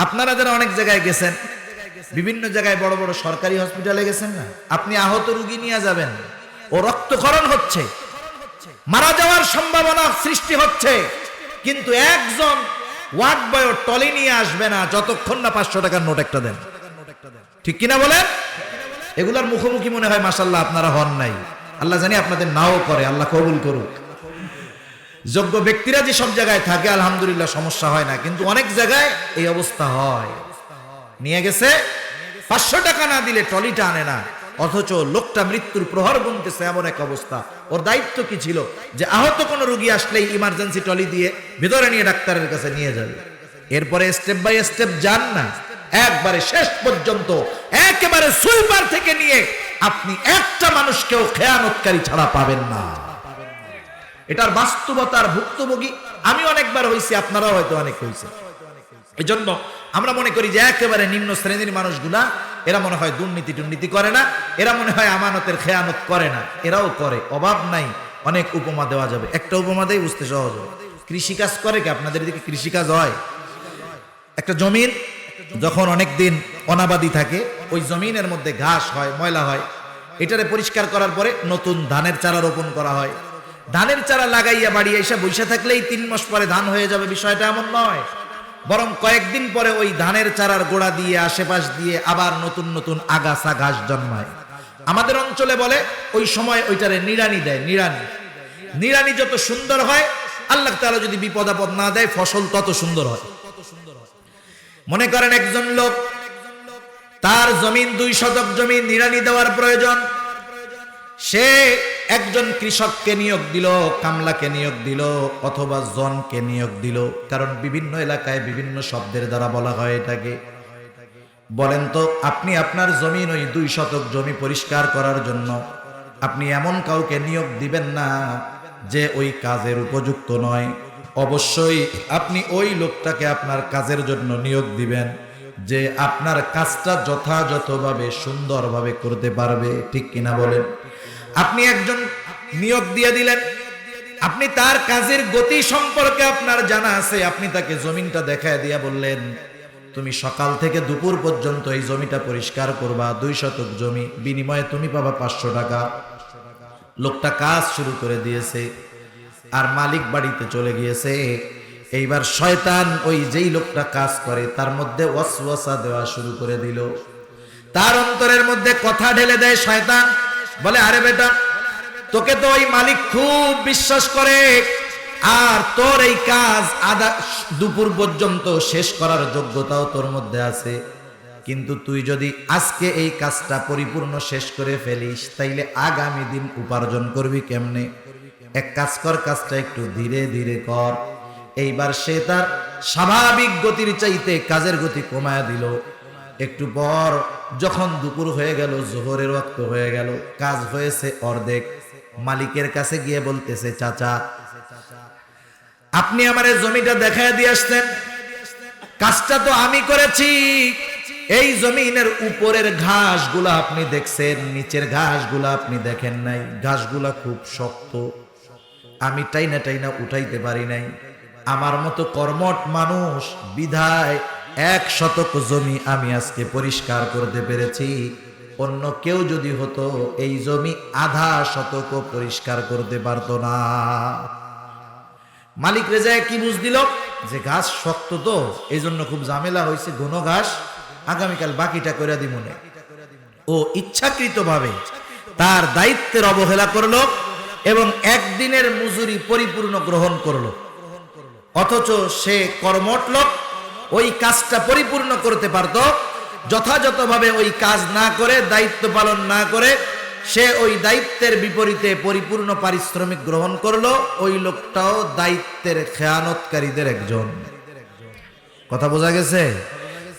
আপনারা যারা অনেক জায়গায় গেছেন, বিভিন্ন জায়গায় বড় বড় সরকারি হসপিটালে গেছেন না, আপনি আহত রোগী নিয়ে যাবেন, ও রক্তক্ষরণ হচ্ছে, মারা যাওয়ার সম্ভাবনা সৃষ্টি হচ্ছে, কিন্তু একজন ওয়ার্ড বয় টলি নিয়ে আসবে না যতক্ষণ না 500 টাকার নোট একটা দেন। ঠিক কিনা বলেন? এগুলার মুখোমুখি মনে হয় মাশাআল্লাহ আপনারা হন নাই। আল্লাহ জানি আপনাদের নাও করে, আল্লাহ কবুল করুক। যোগ্য ব্যক্তিরা যে সব জায়গায় থাকে আলহামদুলিল্লাহ সমস্যা হয় না, কিন্তু অনেক জায়গায় এই অবস্থা হয়। নিয়ে গেছে, 500 টাকা না দিলে টলিটা আনে না, অথচ লোকটা মৃত্যুর প্রহর গুনতেছে, এমন এক অবস্থা। ওর দায়িত্ব কি ছিল? যে আহত কোনো রোগী আসলেই ইমার্জেন্সি টলি দিয়ে ভিতরে নিয়ে ডাক্তারের কাছে নিয়ে যাবে। এরপরে স্টেপ বাই স্টেপ যান না, একবারে শেষ পর্যন্ত একেবারে সুইপার থেকে নিয়ে আপনি একটা মানুষকেও খেয়ানতকারী ছাড়া পাবেন না। এটার বাস্তবতার ভুক্তভোগী আমি অনেকবার হয়েছি, আপনারাও হয়তো অনেক হয়েছে। এই জন্য আমরা মনে করি যে একেবারে নিম্ন শ্রেণীর মানুষগুলা এরা মনে হয় দুর্নীতি করে না, এরা মনে হয় আমানতের খেয়ানত করে না, এরাও করে, অভাব নাই। অনেক উপমা দেওয়া যাবে, একটা উপমা দেই বুঝতে সহজ হবে। কৃষিকাজ করে কি আপনাদের দিকে কৃষিকাজ হয়? একটা জমিন যখন অনেক দিন অনাবাদি থাকে, ওই জমিনের মধ্যে ঘাস হয়, ময়লা হয়, এটারে পরিষ্কার করার পরে নতুন ধানের চারা রোপণ করা হয়। ধানের চারা লাগাইয়া বাড়ি এসে বসে থাকলেই 3 মাস পরে ধান হয়ে যাবে, বিষয়টা এমন নয়। বরং কয়েকদিন পরে ওই ধানের চারার গোড়া দিয়ে আশেপাশ দিয়ে আবার নতুন নতুন আগাছা ঘাস জন্মায়। আমাদের অঞ্চলে বলে ওই সময় ওইটারে নিড়ানি দেয়। নিড়ানি যত সুন্দর হয়, আল্লাহ তাআলা যদি বিপদ আপদ না দেয়, ফসল তত সুন্দর হয়। মনে করেন একজন লোক, তার জমিন 2 শতক জমি নিড়ানি দেওয়ার প্রয়োজন। সে একজন কৃষককে নিয়োগ দিল, কামলাকে নিয়োগ দিল, অথবা জনকে নিয়োগ দিল। কারণ বিভিন্ন এলাকায় বিভিন্ন শব্দের দ্বারা বলা হয় এটাকে। বলেন তো, আপনি আপনার জমিন ওই 2 শতক জমি পরিষ্কার করার জন্য আপনি এমন কাউকে নিয়োগ দিবেন না যে ওই কাজের উপযুক্ত নয়। অবশ্যই আপনি ওই লোকটাকে আপনার কাজের জন্য নিয়োগ দিবেন যে আপনার কাজটা যথাযথভাবে সুন্দরভাবে করতে পারবে। ঠিক কিনা বলেন? আপনি একজন নিয়োগ দিয়ে দিলেন, আপনি তার কাজের গতি সম্পর্কে আপনার জানা আছে, আপনি তাকে জমিনটা দেখায় দিয়া বললেন, তুমি সকাল থেকে দুপুর পর্যন্ত এই জমিটা পরিষ্কার করবা, 2 শতক জমি, বিনিময়ে তুমি পাবা 500 টাকা। লোকটা কাজ শুরু করে দিয়েছে, আর মালিক বাড়িতে চলে গিয়েছে। এইবার শয়তান ওই যেই লোকটা কাজ করে তার মধ্যে ওয়াসওয়াসা দেওয়া শুরু করে দিল। তার অন্তরের মধ্যে কথা ঢেলে দেয় শয়তান, বলে, আরে বেটা, তোকে তো ওই মালিক খুব বিশ্বাস করে, আর তোর এই কাজ দুপুর পর্যন্ত শেষ করার যোগ্যতাও তোর মধ্যে আছে। কিন্তু তুই যদি আজকে এই কাজটা পরিপূর্ণ শেষ করে ফেলিস, তাইলে আগামী দিন উপার্জন করবি কেমনে? এক কাজ কর, কাজটা একটু ধীরে ধীরে কর। এইবার সে তার স্বাভাবিক গতির চাইতে কাজের গতি কমায় দিল। একটু পর যখন দুপুর হয়ে গেল, জোহরের ওয়াক্ত হয়ে গেল, কাজ হয়েছে অর্ধেক। মালিকের কাছে গিয়ে বলতেছে, চাচা, আপনি আমার জমিটা দেখায় দিয়ে আসতেন, কাজটা তো আমি করেছি। এই জমিনের উপরের ঘাসগুলা আপনি দেখছেন, নিচের ঘাসগুলা আপনি দেখেন নাই। ঘাসগুলা খুব শক্ত, আমি টাইনা উঠাইতে পারি নাই। আমার মতো কর্মঠ মানুষ বিধায় 1 শতক জমি আমি আজকে পরিষ্কার করতে পেরেছি। অন্য কেউ যদি হতো, এই জমি আধা শতকও পরিষ্কার করতে পারতো না। মালিক রেজায় কি বুঝ দিল যে ঘাস শক্ত, তো এই জন্য খুব ঝামেলা হয়েছে, ঘন ঘাস, আগামীকাল বাকিটা করে দিব না। ও ইচ্ছাকৃতভাবে তার দায়িত্বের অবহেলা করলো এবং একদিনের মজুরি পরিপূর্ণ গ্রহণ করলো। অথচ সে কর্মঠ লোক, ওই কাজটা পরিপূর্ণ করতে পারত, যথাযথভাবে ওই কাজ না করে, দায়িত্ব পালন না করে সে ওই দায়িত্বের বিপরীতে পরিপূর্ণ পারিশ্রমিক গ্রহণ করলো। ওই লোকটাও দায়িত্বের খেয়ানতকারীদের একজন। কথা বোঝা গেছে?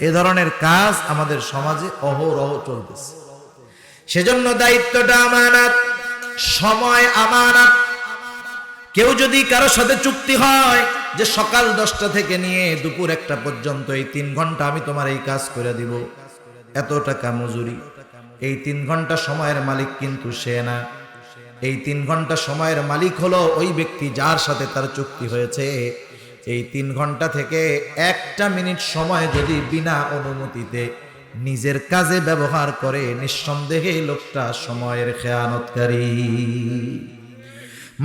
এ ধরনের কাজ আমাদের সমাজে অহরহ চলতেছে। সেজন্য দায়িত্বটা আমানত, সময় আমানত। কেউ যদি কারো সাথে চুক্তি হয় যে সকাল 10টা থেকে নিয়ে দুপুর 1টা পর্যন্ত এই 3 ঘন্টা আমি তোমার এই কাজ করে দিব, এত টাকা মজুরি। এই 3 ঘন্টা সময়ের মালিক কিন্তু সে না। এই 3 ঘন্টা সময়ের মালিক হলো ওই ব্যক্তি যার সাথে তার চুক্তি হয়েছে। এই 3 ঘন্টা থেকে 1টা মিনিট সময় যদি বিনা অনুমতিতে নিজের কাজে ব্যবহার করে, নিঃসন্দেহে লোকটা সময়ের খেয়ানতকারী।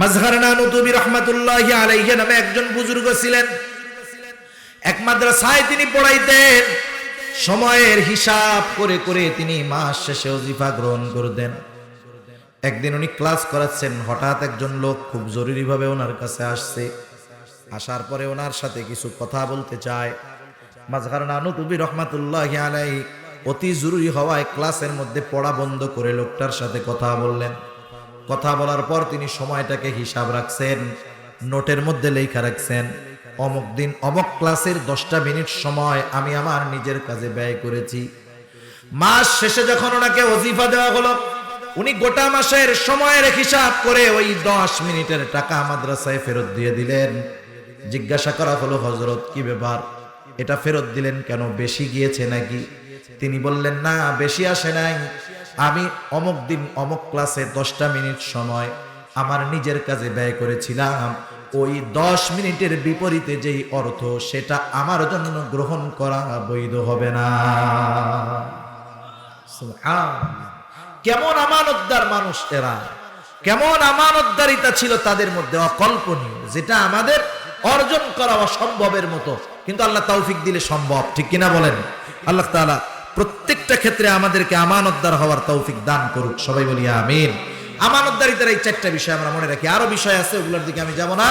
মাজহার নানুতুবি রহমাতুল্লাহি আলাইহি নামে একজন বুজুর্গ ছিলেন। এক মাদ্রাসায় তিনি পড়াইতেন। সময়ের হিসাব করে করে তিনি মাস শেষে ওজিফা গ্রহণ করতেন। একদিন উনি ক্লাস করাচ্ছেন, হঠাৎ একজন লোক খুব জরুরিভাবে ওনার কাছে আসছে। আসার পরে ওনার সাথে কিছু কথা বলতে চায়। মাজহার নানুতুবি রহমাতুল্লাহি আলাইহি অতি জরুরি হওয়ায় ক্লাসের মধ্যে পড়া বন্ধ করে লোকটার সাথে কথা বললেন। কথা বলার পর তিনি সময়টাকে হিসাব রাখছেন, নোটের মধ্যে লেখা রাখছেন, অমুক দিন অমুক ক্লাসের 10টা মিনিট সময় আমি আমার নিজের কাজে ব্যয় করেছি। মাস শেষে যখন ওনাকে ওজিফা দেওয়া হলো, উনি গোটা মাসের সময়ের হিসাব করে ওই 10 মিনিটের টাকা মাদ্রাসায় ফেরত দিয়ে দিলেন। জিজ্ঞাসা করা হলো, হযরত কি ব্যাপার, এটা ফেরত দিলেন কেন, বেশি গিয়েছে নাকি? তিনি বললেন, না বেশি আসে নাই, আমি অমুক দিন অমুক ক্লাসে 10টা মিনিট সময় আমার নিজের কাজে ব্যয় করেছিলাম, ওই 10 মিনিটের বিপরীতে যেই অর্থ সেটা আমার জন্য গ্রহণ করা বৈধ হবে না। সুবহানাল্লাহ। কেমন আমানতদার মানুষ এরা, কেমন আমানতদারিতা ছিল তাদের মধ্যে, অকল্পনীয়, যেটা আমাদের অর্জন করা অসম্ভবের মতো, কিন্তু আল্লাহ তৌফিক দিলে সম্ভব। ঠিক কিনা বলেন? আল্লাহ তাআলা প্রত্যেকটা ক্ষেত্রে আমাদেরকে আমানতদার হওয়ার তৌফিক দান করুক, সবাই বলি আমিন। আমানতদারিতার এই 4টা বিষয় আমরা মনে রাখি, আরো বিষয় আছে, ওগুলোর দিকে আমি যাব না।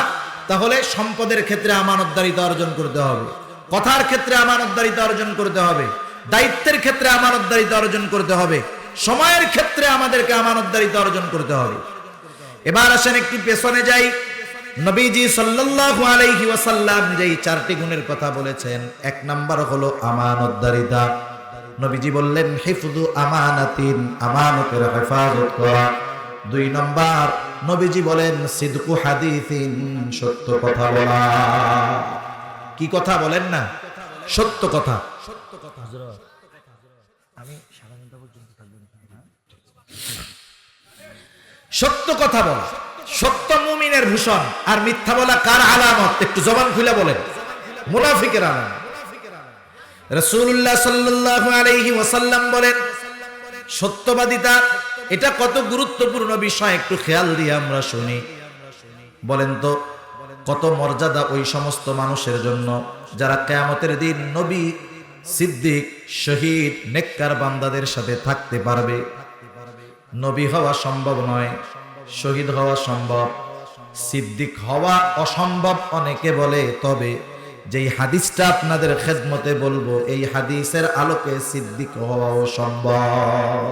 তাহলে সম্পদের ক্ষেত্রে আমানতদারিতা অর্জন করতে হবে, কথার ক্ষেত্রে আমানতদারিতা অর্জন করতে হবে, দায়িত্বের ক্ষেত্রে আমানতদারিতা অর্জন করতে হবে, সময়ের ক্ষেত্রে আমাদেরকে আমানতদারিতা অর্জন করতে হবে। এবার আসেন একটু পেছনে যাই। নবীজি সাল্লাল্লাহু আলাইহি ওয়াসাল্লাম যেই 4টি গুণের কথা বলেছেন, 1 নাম্বার হলো আমানতদারিতা। নবীজি বললেন, হিফযু আমানাতিন, আমানতের হেফাজত করা। 2 নাম্বার নবীজি বলেন, সিদকু হাদিসিন, সত্য কথা বলা। কি কথা বলেন না? সত্য কথা। সত্য কথা বলা, সত্য মুমিনের ভূষণ। আর মিথ্যা বলা কার আলামত? একটু জবান খুলে বলেন। মুনাফিকের আলামত। রাসূলুল্লাহ সাল্লাল্লাহু আলাইহি ওয়াসাল্লাম বলেন, সত্যবাদিতা এটা কত গুরুত্বপূর্ণ বিষয়, একটু খেয়াল দিয়ে আমরা শুনি। বলেন তো, কত মর্যাদা ওই সমস্ত মানুষের জন্য যারা কিয়ামতের দিন নবী, সিদ্দিক, শহীদ, নেককার বান্দাদের সাথে থাকতে পারবে। নবী হওয়া সম্ভব নয়, শহীদ হওয়া সম্ভব, সিদ্দিক হওয়া অসম্ভব অনেকে বলে। তবে যেই হাদিসটা আপনাদের খেদমতে বলবো, এই হাদিসের আলোকে সিদ্দিক হওয়াও সম্ভব।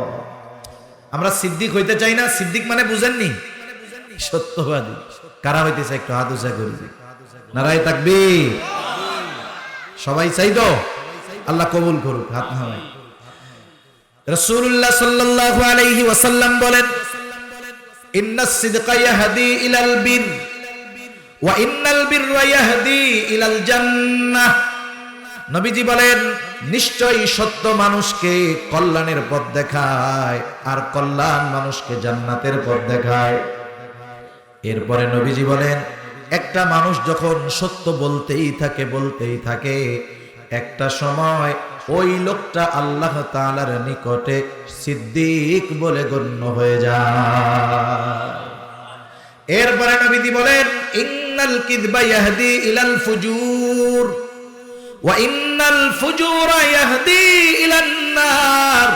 আমরা সিদ্দিক হইতে চাই না। সিদ্দিক মানে বুঝেননি? সত্যবাদী। কারা হইতে চাই? একটু হাত উঁচা করবে। নারায়ে তাকবীর। সবাই চাই তো? আল্লাহ কবুল করুক। হাত নামাই। রাসূলুল্লাহ সাল্লাল্লাহু আলাইহি ওয়াসাল্লাম বলেন, ইন্নাস সিদকা ইয়াহদি ইলাল বির ওয়া ইন্নাল বিররা ইয়াহদি ইলাল জান্নাহ। নবীজি বলেন, নিশ্চয়ই সত্য মানুষকে কল্যাণের পথ দেখায়, আর কল্যাণ মানুষকে জান্নাতের পথ দেখায়। এরপরে নবীজি বলেন, একটা মানুষ যখন সত্য বলতেই থাকে, একটা সময় ওই লোকটা আল্লাহ তাআলার নিকটে সিদ্দিক বলে গণ্য হয়ে যায়। এরপরে নবীজি বলেন, ইন্নাল কিযবা ইয়াহদি ইলাল ফুজুর ওয়া ইন্নাল ফুজুরা ইয়াহদি ইলান নার।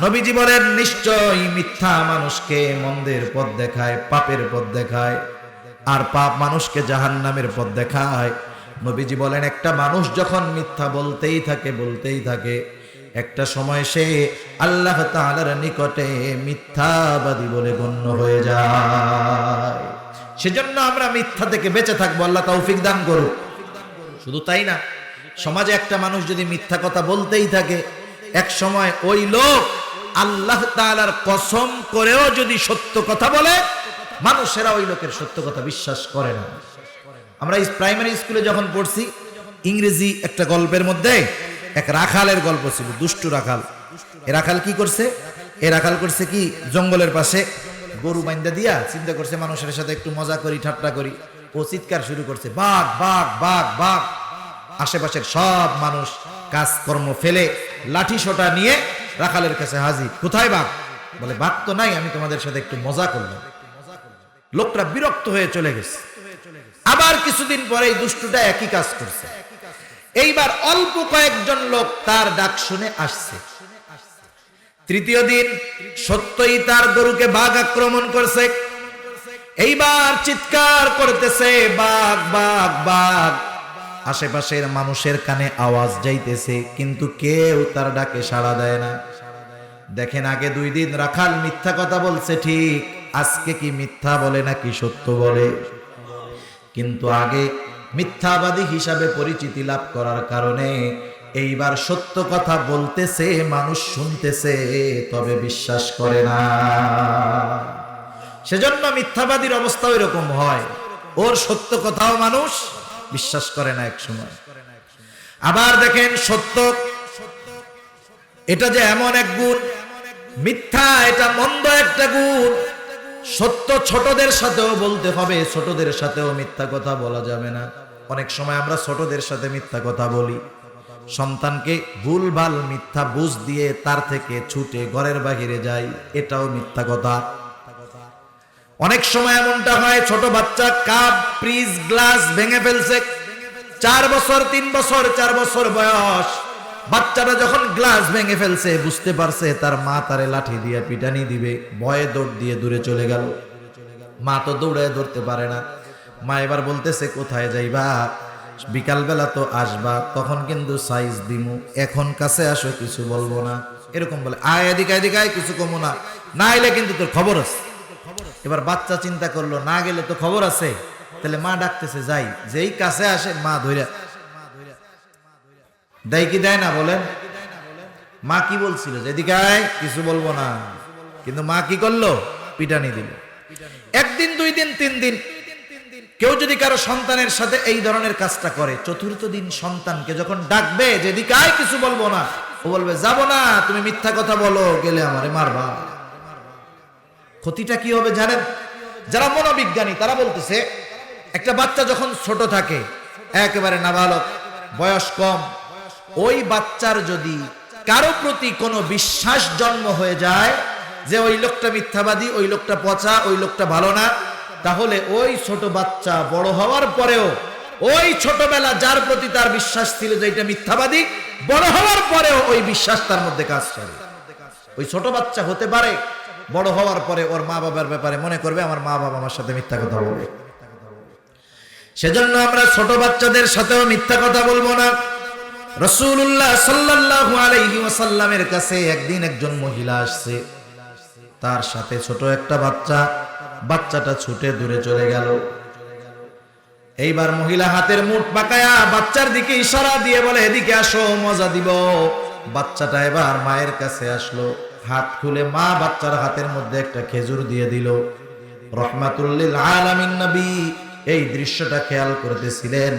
নবীজি বলেন, নিশ্চয়ই মিথ্যা মানুষকে মন্দের পথ দেখায়, পাপের পথ দেখায়, আর পাপ মানুষকে জাহান্নামের পথ দেখায়। নবীজি বলেন, একটা মানুষ যখন মিথ্যা বলতেই থাকে, একটা সময় সে আল্লাহ তাআলার নিকটে মিথ্যাবাদী বলে গণ্য হয়ে যায়। সেজন্য আমরা মিথ্যা থেকে বেঁচে থাকবো, আল্লাহ তৌফিক দান করুক। শুধু তাই না, সমাজে একটা মানুষ যদি মিথ্যা কথা বলতেই থাকে, এক সময় ওই লোক আল্লাহ তাআলার কসম করেও যদি সত্য কথা বলে, মানুষেরা ওই লোকের সত্য কথা বিশ্বাস করে না। আমরা প্রাইমারি স্কুলে যখন পড়ছি, ইংরেজি একটা গল্পের মধ্যে এক রাখালের গল্প ছিল, দুষ্টু রাখাল। এ রাখাল কি করছে? এ রাখাল করছে কি, জঙ্গলের পাশে গরু বাইন্দা দিয়া চিন্তা করছে মানুষের সাথে একটু মজা করি, ঠাট্টা করি। ও চিৎকার শুরু করছে, বাঘ বাঘ বাঘ বাঘ। আশেপাশের সব মানুষ কাজকর্ম ফেলে লাঠি সোটা নিয়ে রাখালের কাছে হাজির। কোথায় বাঘ? বলে, বাঘ তো নাই, আমি তোমাদের সাথে একটু মজা করলাম। লোকটা বিরক্ত হয়ে চলে গেছে। আবার কিছুদিন পরে এই দুষ্টুটা একই কাজ করছে। এইবার অল্প কয়েকজন লোক তার ডাক শুনে আসছে। তৃতীয় দিন সত্যই তার গরুকে বাঘ আক্রমণ করছে। এইবার চিৎকার করতেছে, বাঘ বাঘ বাঘ। আশেপাশের মানুষের কানে আওয়াজ যাইতেছে, কিন্তু কেউ তার ডাকে সাড়া দেয় না। দেখেন, আগে 2 দিন রাখাল মিথ্যা কথা বলছে ঠিক, আজকে কি মিথ্যা বলে নাকি সত্য বলে? কিন্তু আগে মিথ্যাবাদী হিসাবে পরিচিতি লাভ করার কারণে এইবার সত্য কথা বলতেছে, মানুষ শুনতেছে, তবে বিশ্বাস করে না। সেজন্য মিথ্যাবাদীর অবস্থা এরকম হয়, ওর সত্য কথাও মানুষ বিশ্বাস করে না এক সময়। আবার দেখেন, সত্য এটা যে এমন এক গুণ, মিথ্যা এটা মন্দ একটা গুণ। সত্য ছোটদের সাথেও বলতে হবে, ছোটদের সাথেও মিথ্যা কথা বলা যাবে না। অনেক সময় আমরা ছোটদের সাথে মিথ্যা কথা বলি, সন্তানকে ভুলভাল মিথ্যা বুঝ দিয়ে তার থেকে ছুটে ঘরের বাহিরে যাই, এটাও মিথ্যা কথা। অনেক সময় এমনটা হয়, ছোট বাচ্চা কাপ ফ্রিজ গ্লাস ভেঙে ফেলছে, 4 বছর 3 বছর 4 বছর বয়স বাচ্চাটা যখন গ্লাস ভেঙে ফেলছে, বুঝতে পারছে তার মা তারে লাঠি দিয়ে পিটানি দিবে, ভয়ে দৌড় দিয়ে দূরে চলে গেল। মা তো দৌড়ে ধরতে পারে না। মা এবার বলতেছে, কোথায় যাইবা? বিকাল বেলা তো আসবা, তখন কিন্তু সাইজ দিমু, এখন কাছে আসো, কিছু বলবো না। এরকম বলে, আয় এদিকে এদিকে আয়, কিছু কমো না, না এলে কিন্তু তোর খবর আছে। এবার বাচ্চা চিন্তা করলো, না গেলে তো খবর আছে, তাহলে মা ডাকতেছে যাই, যেই কাছে আসে মা ধইরা দেয় কি দেয় না বলেন? মা কি বলছিল? যেদিকে আয়, কিছু বলবো না। কিন্তু মা কি করলো? পিটানি দিল। একদিন, 2 দিন, 3 দিন, কেউ যদি কারো সন্তানের সাথে এই ধরনের কাজটা করে, চতুর্থ দিন সন্তানকে যখন ডাকবে, যেদিকে আয়, কিছু বলবো না, ও বলবে যাবো না, তুমি মিথ্যা কথা বলো, গেলে আমারে মারবা। ক্ষতিটা কি হবে জানেন? যারা মনোবিজ্ঞানী তারা বলতেছে, একটা বাচ্চা যখন ছোট থাকে, একেবারে নাবালক, বয়স কম, ওই বাচ্চার যদি কারো প্রতি কোনো বিশ্বাস জন্ম হয়ে যায় যে ওই লোকটা মিথ্যাবাদী, ওই লোকটা পচা, ওই লোকটা ভালো না, তাহলে ওই ছোট বাচ্চা বড় হওয়ার পরেও ওই ছোটবেলা যার প্রতি তার বিশ্বাস ছিল যে এটা মিথ্যাবাদী, বড় হওয়ার পরেও ওই বিশ্বাস তার মধ্যে কাজ করে। ওই ছোট বাচ্চা হতে পারে বড় হওয়ার পরে ওর মা বাবার ব্যাপারে মনে করবে, আমার মা বাবা আমার সাথে মিথ্যা কথা বলে। সেজন্য আমরা ছোট বাচ্চাদের সাথেও মিথ্যা কথা বলবো না। রাসূলুল্লাহ সাল্লাল্লাহু আলাইহি ওয়াসাল্লামের কাছে একদিন একজন মহিলা আসছে, তার সাথে ছোট একটা বাচ্চা, বাচ্চাটা ছুটে দূরে চলে গেল। এইবার মহিলা হাতের মুঠ পাকায়া বাচ্চার দিকে ইশারা দিয়ে বলে, এদিকে আসো, মজা দিব। বাচ্চাটা এবার মায়ের কাছে আসলো, হাত খুলে মা বাচ্চার হাতের মধ্যে একটা খেজুর দিয়ে দিল। রহমাতুল লিল আলামিন নবী এই দৃশ্যটা খেয়াল করতেছিলেন।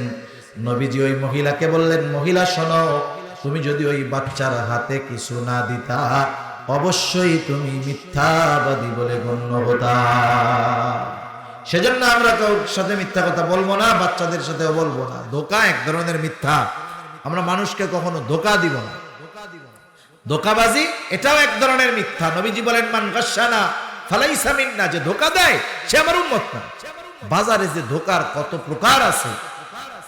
নবীজি ওই মহিলাকে বললেন, মহিলা শোনো, তুমি যদি ওই বাচ্চার হাতে কিছু না দিতা, অবশ্যই তুমি মিথ্যাবাদী বলে গণ্য হতা। সেজন্য আমরা কারোর সাথে মিথ্যা কথা বলবো না, বাচ্চাদের সাথেও বলবো না। ধোঁকা এক ধরনের মিথ্যা, আমরা মানুষকে কখনো ধোঁকা দিব না। ধোঁকাবাজি এটাও এক ধরনের মিথ্যা। নবীজি বলেন, মান গাশশানা ফালাইসা মিন্না, যে ধোঁকা দেয় সে আমার উম্মত না। বাজারে যে ধোঁকার কত প্রকার আছে,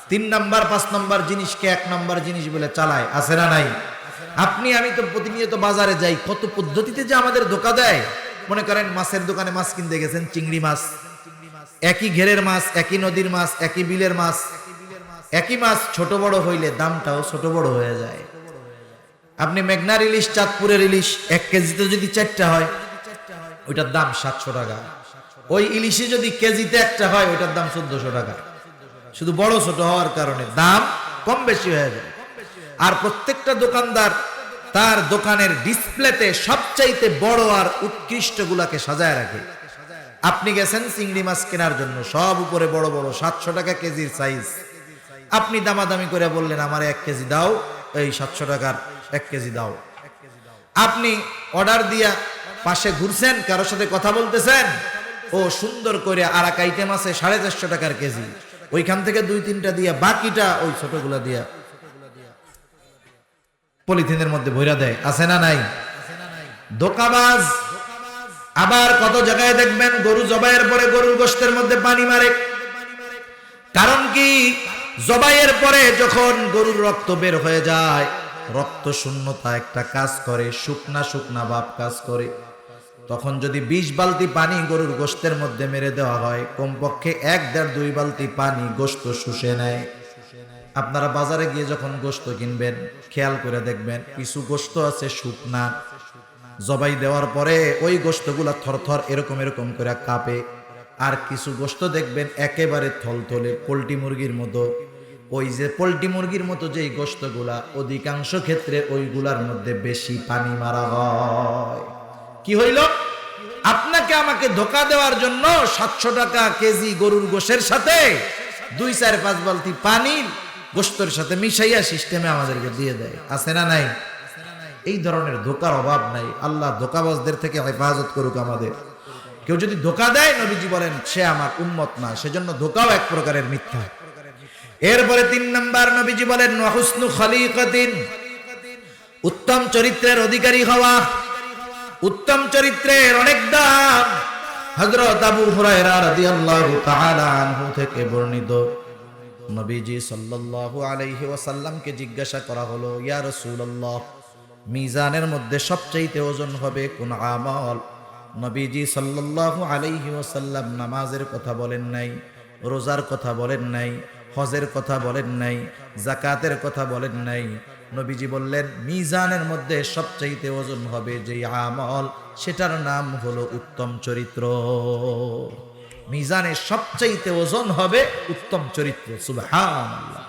3 নাম্বার 5 নাম্বার জিনিসকে 1 নাম্বার জিনিস বলে চালায়, আছে না নাই? আপনি আমি তো প্রতিনিয়ত বাজারে যাই, কত পদ্ধতিতে যে আমাদের ধোঁকা দেয়। মনে করেন মাছের দোকানে মাছ কিনতে গেছেন, চিংড়ি মাছ, একই ঘেরের মাছ, একই নদীর মাছ, একই বিলের মাছ, একই মাছ ছোট বড় হইলে দামটাও ছোট বড় হয়ে যায়। আপনি মেঘনার ইলিশ, চাঁদপুরের ইলিশ 1 কেজিতে যদি 4টা হয়, ওইটার দাম 700 টাকা। ওই ইলিশে যদি কেজিতে 1টা হয়, ওইটার দাম 1400 টাকা। শুধু বড় ছোট হওয়ার কারণে দাম কম বেশি হয়ে যায়। আর প্রত্যেকটা দোকানদার তার দোকানের ডিসপ্লেতে সবচাইতে বড় আর উৎকৃষ্ট গুলাকে সাজায় রাখে। আপনি গেছেন চিংড়ি মাছ কেনার জন্য, সব উপরে বড় বড় 700 টাকা কেজির সাইজ। আপনি দামাদামি করে বললেন, আমার 1 কেজি দাও, এই 700 টাকার 1 কেজি দাও। আপনি অর্ডার দিয়া পাশে ঘুরছেন, কারোর সাথে কথা বলতেছেন, ও সুন্দর করে আর এক আইটেম আছে 450 টাকার কেজি, ওইখান থেকে 2-3টা দিয়া বাকিটা ওই ছোটগুলা দিয়া পলিথিনের মধ্যে ভইরা দেয়, আছে না নাই? ধোঁকাবাজ। আবার কত জায়গায় দেখবেন গরু জবাইয়ের পরে গরুর গোশতের মধ্যে পানি মারে। কারণ কি? জবাইয়ের পরে যখন গরুর রক্ত বের হয়ে যায়, রক্ত শূন্যতা একটা কাজ করে, শুকনা শুকনা ভাব কাজ করে। তখন যদি 20 বালতি পানি গরুর গোশতের মধ্যে মেরে দেওয়া হয়, কমপক্ষে 1-1.5-2 বালতি পানি গোশত শুষে নেয়। আপনারা বাজারে গিয়ে যখন গোশত কিনবেন, খেয়াল করে দেখবেন কিছু গোশত আছে শুকনা, জবাই দেওয়ার পরে ওই গোশতগুলা থরথর এরকম এরকম করে কাঁপে। আর কিছু গোশত দেখবেন একেবারে থলথলে পোল্ট্রি মুরগির মতো। ওই যে পোল্ট্রি মুরগির মতো যেই গোশতগুলা, অধিকাংশ ক্ষেত্রে ওইগুলার মধ্যে বেশি পানি মারা হয়। কি হইল? আপনাকে আমাকে ধোকা দেওয়ার জন্য 700 টাকা কেজি গরুর গোশের সাথে 2-4-5 বালতি পানি গোশতের সাথে মিশাইয়া সিস্টেমে আমাদেরকে দিয়ে দেয়। আছে না নাই? এই ধরনের ধোকার অভাব নাই। আল্লাহ ধোকাবাজদের থেকে হেফাজত করুক আমাদের। কেউ যদি ধোকা দেয়, নবীজি বলেন সে আমার উম্মত না, সেজন্য ধোকাও এক প্রকারের মিথ্যা। এরপরে 3 নাম্বার নবীজি বলেন হুসনু খলিকাতিন, উত্তম চরিত্রের অধিকারী হওয়া। উত্তম চরিত্রের অনেক দাম। হযরত আবু হুরায়রা রাদিয়াল্লাহু তাআলা আনহু থেকে বর্ণিত, নবীজি সাল্লাল্লাহু আলাইহি ওয়াসাল্লামকে জিজ্ঞাসা করা হলো, ইয়া রাসূলুল্লাহ, মিজানের মধ্যে সবচেয়ে ওজন হবে কোন আমল? নবীজি সাল্লাল্লাহু আলাইহি ওয়াসাল্লাম নামাজের কথা বলেন নাই, রোজার কথা বলেন নাই, হজের কথা বলেন নাই, যাকাতের কথা বলেন নাই। নবীজি বললেন মিজানের মধ্যে সবচেয়ে ওজন হবে যে আমল, সেটার নাম হলো উত্তম চরিত্র। মিজানে সবচেয়ে ওজন হবে উত্তম চরিত্র। সুবহানাল্লাহ।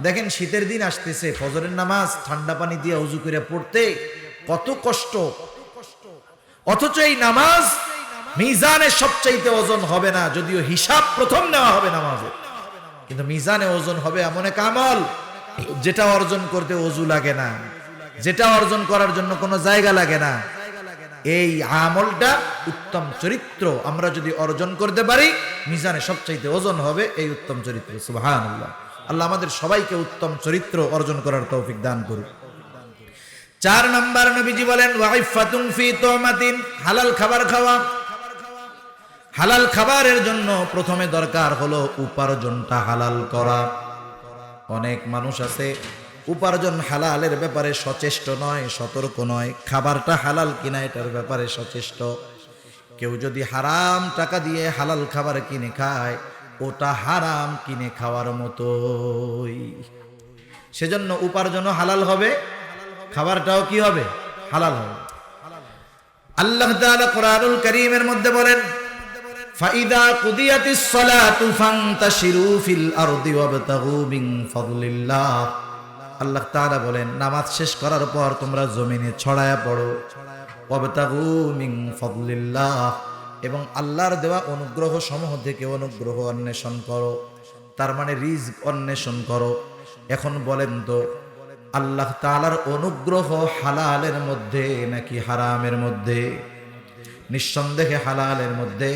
দেখেন শীতের দিন আসতেছে, ফজরের নামাজ ঠান্ডা পানি দিয়ে ওযু করে পড়তে কত কষ্ট, অথচ এই নামাজ মিজানে সবচেয়ে ওজন হবে না, যদিও হিসাব প্রথম নেওয়া হবে নামাজে, কিন্তু মিজানে ওজন হবে এমন এক আমল যেটা অর্জন করতে ওযু লাগে না, যেটা অর্জন করার জন্য কোনো জায়গা লাগে না। এই আমলটা উত্তম চরিত্র আমরা যদি অর্জন করতে পারি, মিজানে সবচাইতে ওজন হবে এই উত্তম চরিত্র। সুবহানাল্লাহ। আল্লাহ আমাদের সবাইকে উত্তম চরিত্র অর্জন করার তৌফিক দান করুন। 4 নাম্বার নবীজি বলেন ওয়াইফাতুন ফি তুমাতিন, হালাল খাবার খাওয়া। হালাল খাবারের জন্য প্রথমে দরকার হলো উপার্জনটা হালাল করা। অনেক মানুষ আছে উপার্জন হালালের ব্যাপারে সচেষ্ট নয়, সতর্ক নয়, খাবারটা হালাল কিনা এটার ব্যাপারে সচেষ্ট। কেউ যদি হারাম টাকা দিয়ে হালাল খাবার কিনে খায়, ওটা হারাম কিনে খাওয়ার মতোই। সেজন্য উপার্জনও হালাল হবে, খাবারটাও কি হবে? হালাল হবে। আল্লাহ তাআলা কোরআনুল কারীমের মধ্যে বলেন ফাইদা কুদিয়াতিস সালাতু ফান্তাশিরু ফিল আরদি ওয়াবতাগু মিন ফাদলিল্লাহ। আল্লাহ তাআলা বলেন নামাজ শেষ করার পর তোমরা জমিনে ছড়ায়া পড়ো, ওয়াবতাগু মিন ফাদলিল্লাহ, এবং আল্লাহর দেওয়া অনুগ্রহ সমূহ থেকে অনুগ্রহ অন্বেষণ করো, তার মানে রিজক অন্বেষণ করো। এখন বলেন তো আল্লাহ তাআলার অনুগ্রহ হালালের মধ্যে নাকি হারামের মধ্যে? নিঃসন্দেহে হালালের মধ্যে।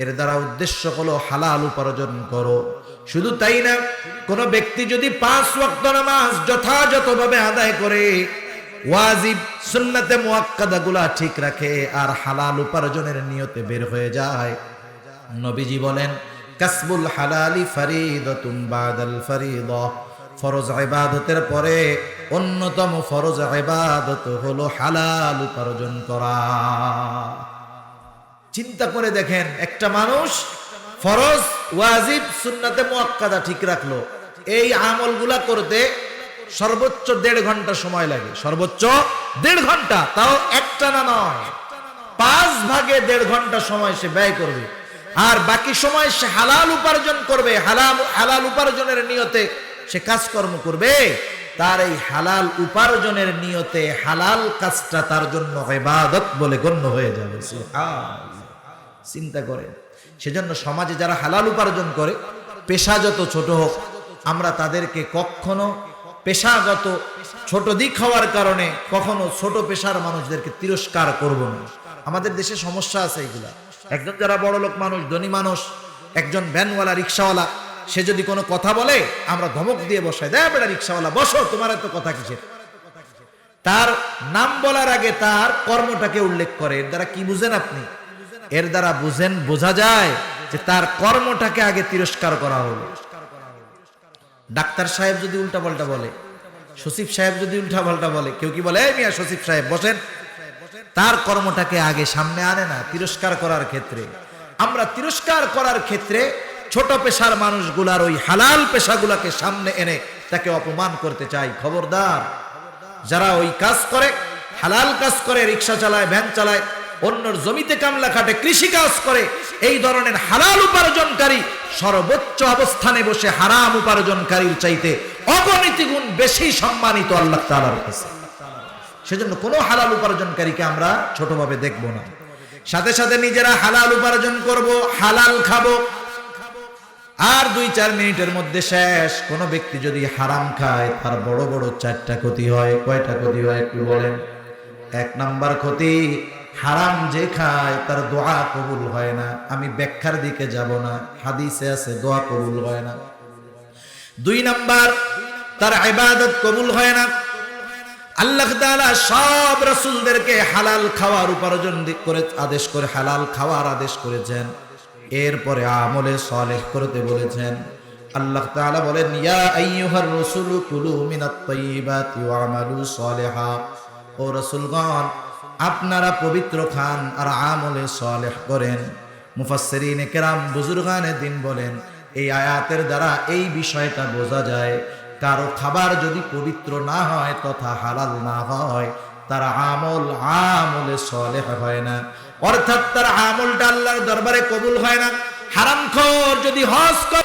এর দ্বারা উদ্দেশ্য হলো হালাল উপার্জন করো। শুধু তাই না, কোন ব্যক্তি যদি 5 ওয়াক্ত নামাজ যথাযথভাবে আদায় করে, ওয়াজিব সুন্নাতে মুআক্কাদা গুলা ঠিক রাখে, আর হালাল উপার্জনের নিয়তে বের হয়ে যায়, নবীজি বলেন কাসবুল হালালি ফরিদাতুন বাদাল ফরিদা। ফরজ ইবাদতের পরে অন্যতম ফরজ ইবাদত হলো হালাল উপার্জন করা। চিন্তা করে দেখেন, একটা মানুষ ফরজ, ওয়াজিব, সুন্নাতে মুআক্কাদা ঠিক রাখলো, এই আমলগুলা করতে সর্বোচ্চ 1.5 ঘন্টা সময় লাগে। সর্বোচ্চ 1.5 ঘন্টা, তাও একটানা নয়, 5 ভাগে 1.5 ঘন্টা সময় সে ব্যয় করবে, আর বাকি সময় সে হালাল উপার্জন করবে। হালাল উপার্জনের নিয়তে সে কাজকর্ম করবে। তার এই হালাল উপার্জনের নিয়তে হালাল কাজটা তার জন্য ইবাদত বলে গণ্য হয়ে যাবে। চিন্তা করেন। সেজন্য সমাজে যারা হালাল উপার্জন করে, পেশা যত ছোট হোক, আমরা তাদেরকে কখনো পেশাগত ছোট দিক হওয়ার কারণে কখনো ছোট পেশার মানুষদেরকে তিরস্কার করব না। আমাদের দেশে সমস্যা আছে এগুলা। একজন যারা বড় লোক মানুষ, ধনী মানুষ, একজন ভ্যানওয়ালা, রিক্সাওয়ালা, সে যদি কোনো কথা বলে, আমরা ধমক দিয়ে বসাই, দেয় বেটা রিক্সাওয়ালা বসো, তোমার এত কথা কিসের? তার নাম বলার আগে তার কর্মটাকে উল্লেখ করে। এর দ্বারা কি বুঝেন আপনি? এর দ্বারা বোঝা যায় যে তার কর্মটাকে আগে তিরস্কার করা হলো। ডাক্তার সাহেব যদি উল্টাপাল্টা বলে, সচিব সাহেব যদি উল্টাপাল্টা বলে, কেউ কি বলে এই মিয়া সচিব সাহেব বসেন, তার কর্মটাকে আগে সামনে আনে না তিরস্কার করার ক্ষেত্রে। আমরা তিরস্কার করার ক্ষেত্রে ছোট পেশার মানুষগুলার ওই হালাল পেশাগুলাকে সামনে এনে তাকে অপমান করতে চাই। খবরদার, যারা ওই কাজ করে হালাল কাজ করে, রিকশা চালায়, ভ্যান চালায়, অন্যর জমিতে কামলা খাটে, কৃষি কাজ করে, এই ধরনের হালাল উপার্জনকারী সর্বোচ্চ অবস্থানে বসে হারাম উপার্জনকারীর চাইতে অগণিত গুণ বেশি সম্মানিত আল্লাহ তাআলার কাছে। সেজন্য কোনো হালাল উপার্জনকারীকে আমরা ছোটভাবে দেখব না। সাথে সাথে নিজেরা হালাল উপার্জন করব, হালাল খাবো। আর 2-4 মিনিটের মধ্যে শেষ। কোন ব্যক্তি যদি হারাম খায় তার বড় বড় 4টা ক্ষতি হয়। কয়টা ক্ষতি হয় একটু বলেন? 1 নাম্বার ক্ষতি, হারাম যে খায় তার দোয়া কবুল হয় না। আমি ব্যাখ্যার দিকে যাব না, হাদিসে আছে দোয়া কবুল হয় না। 2 নাম্বার, তার ইবাদত কবুল হয় না। আল্লাহ তাআলা সব রাসূলদেরকে হালাল খাওয়ার উপার্জন করে আদেশ করে, হালাল খাওয়ার আদেশ করেছেন। এরপরে আমলে সালেহ করতে বলেছেন। আল্লাহ তাআলা বলেন, ইয়া আইয়ুহার রাসূলু কুলু মিনাত তাইয়্যিবাতি ওয়া আমালু সালিহা। ও রাসূলগণ, আপনারা পবিত্র খান আর আমলে সালেহ করেন। মুফাসসিরিনে কেরাম, বুজুর্গানে দ্বীন বলেন, এই আয়াতের দ্বারা এই বিষয়টা বোঝা যায়, কারো খাবার যদি পবিত্র না হয় তথা হালাল না হয়, তার আমলে সালেহ হয় না, অর্থাৎ তার আমলটা আল্লাহর দরবারে কবুল হয় না। হারামখোর যদি হজ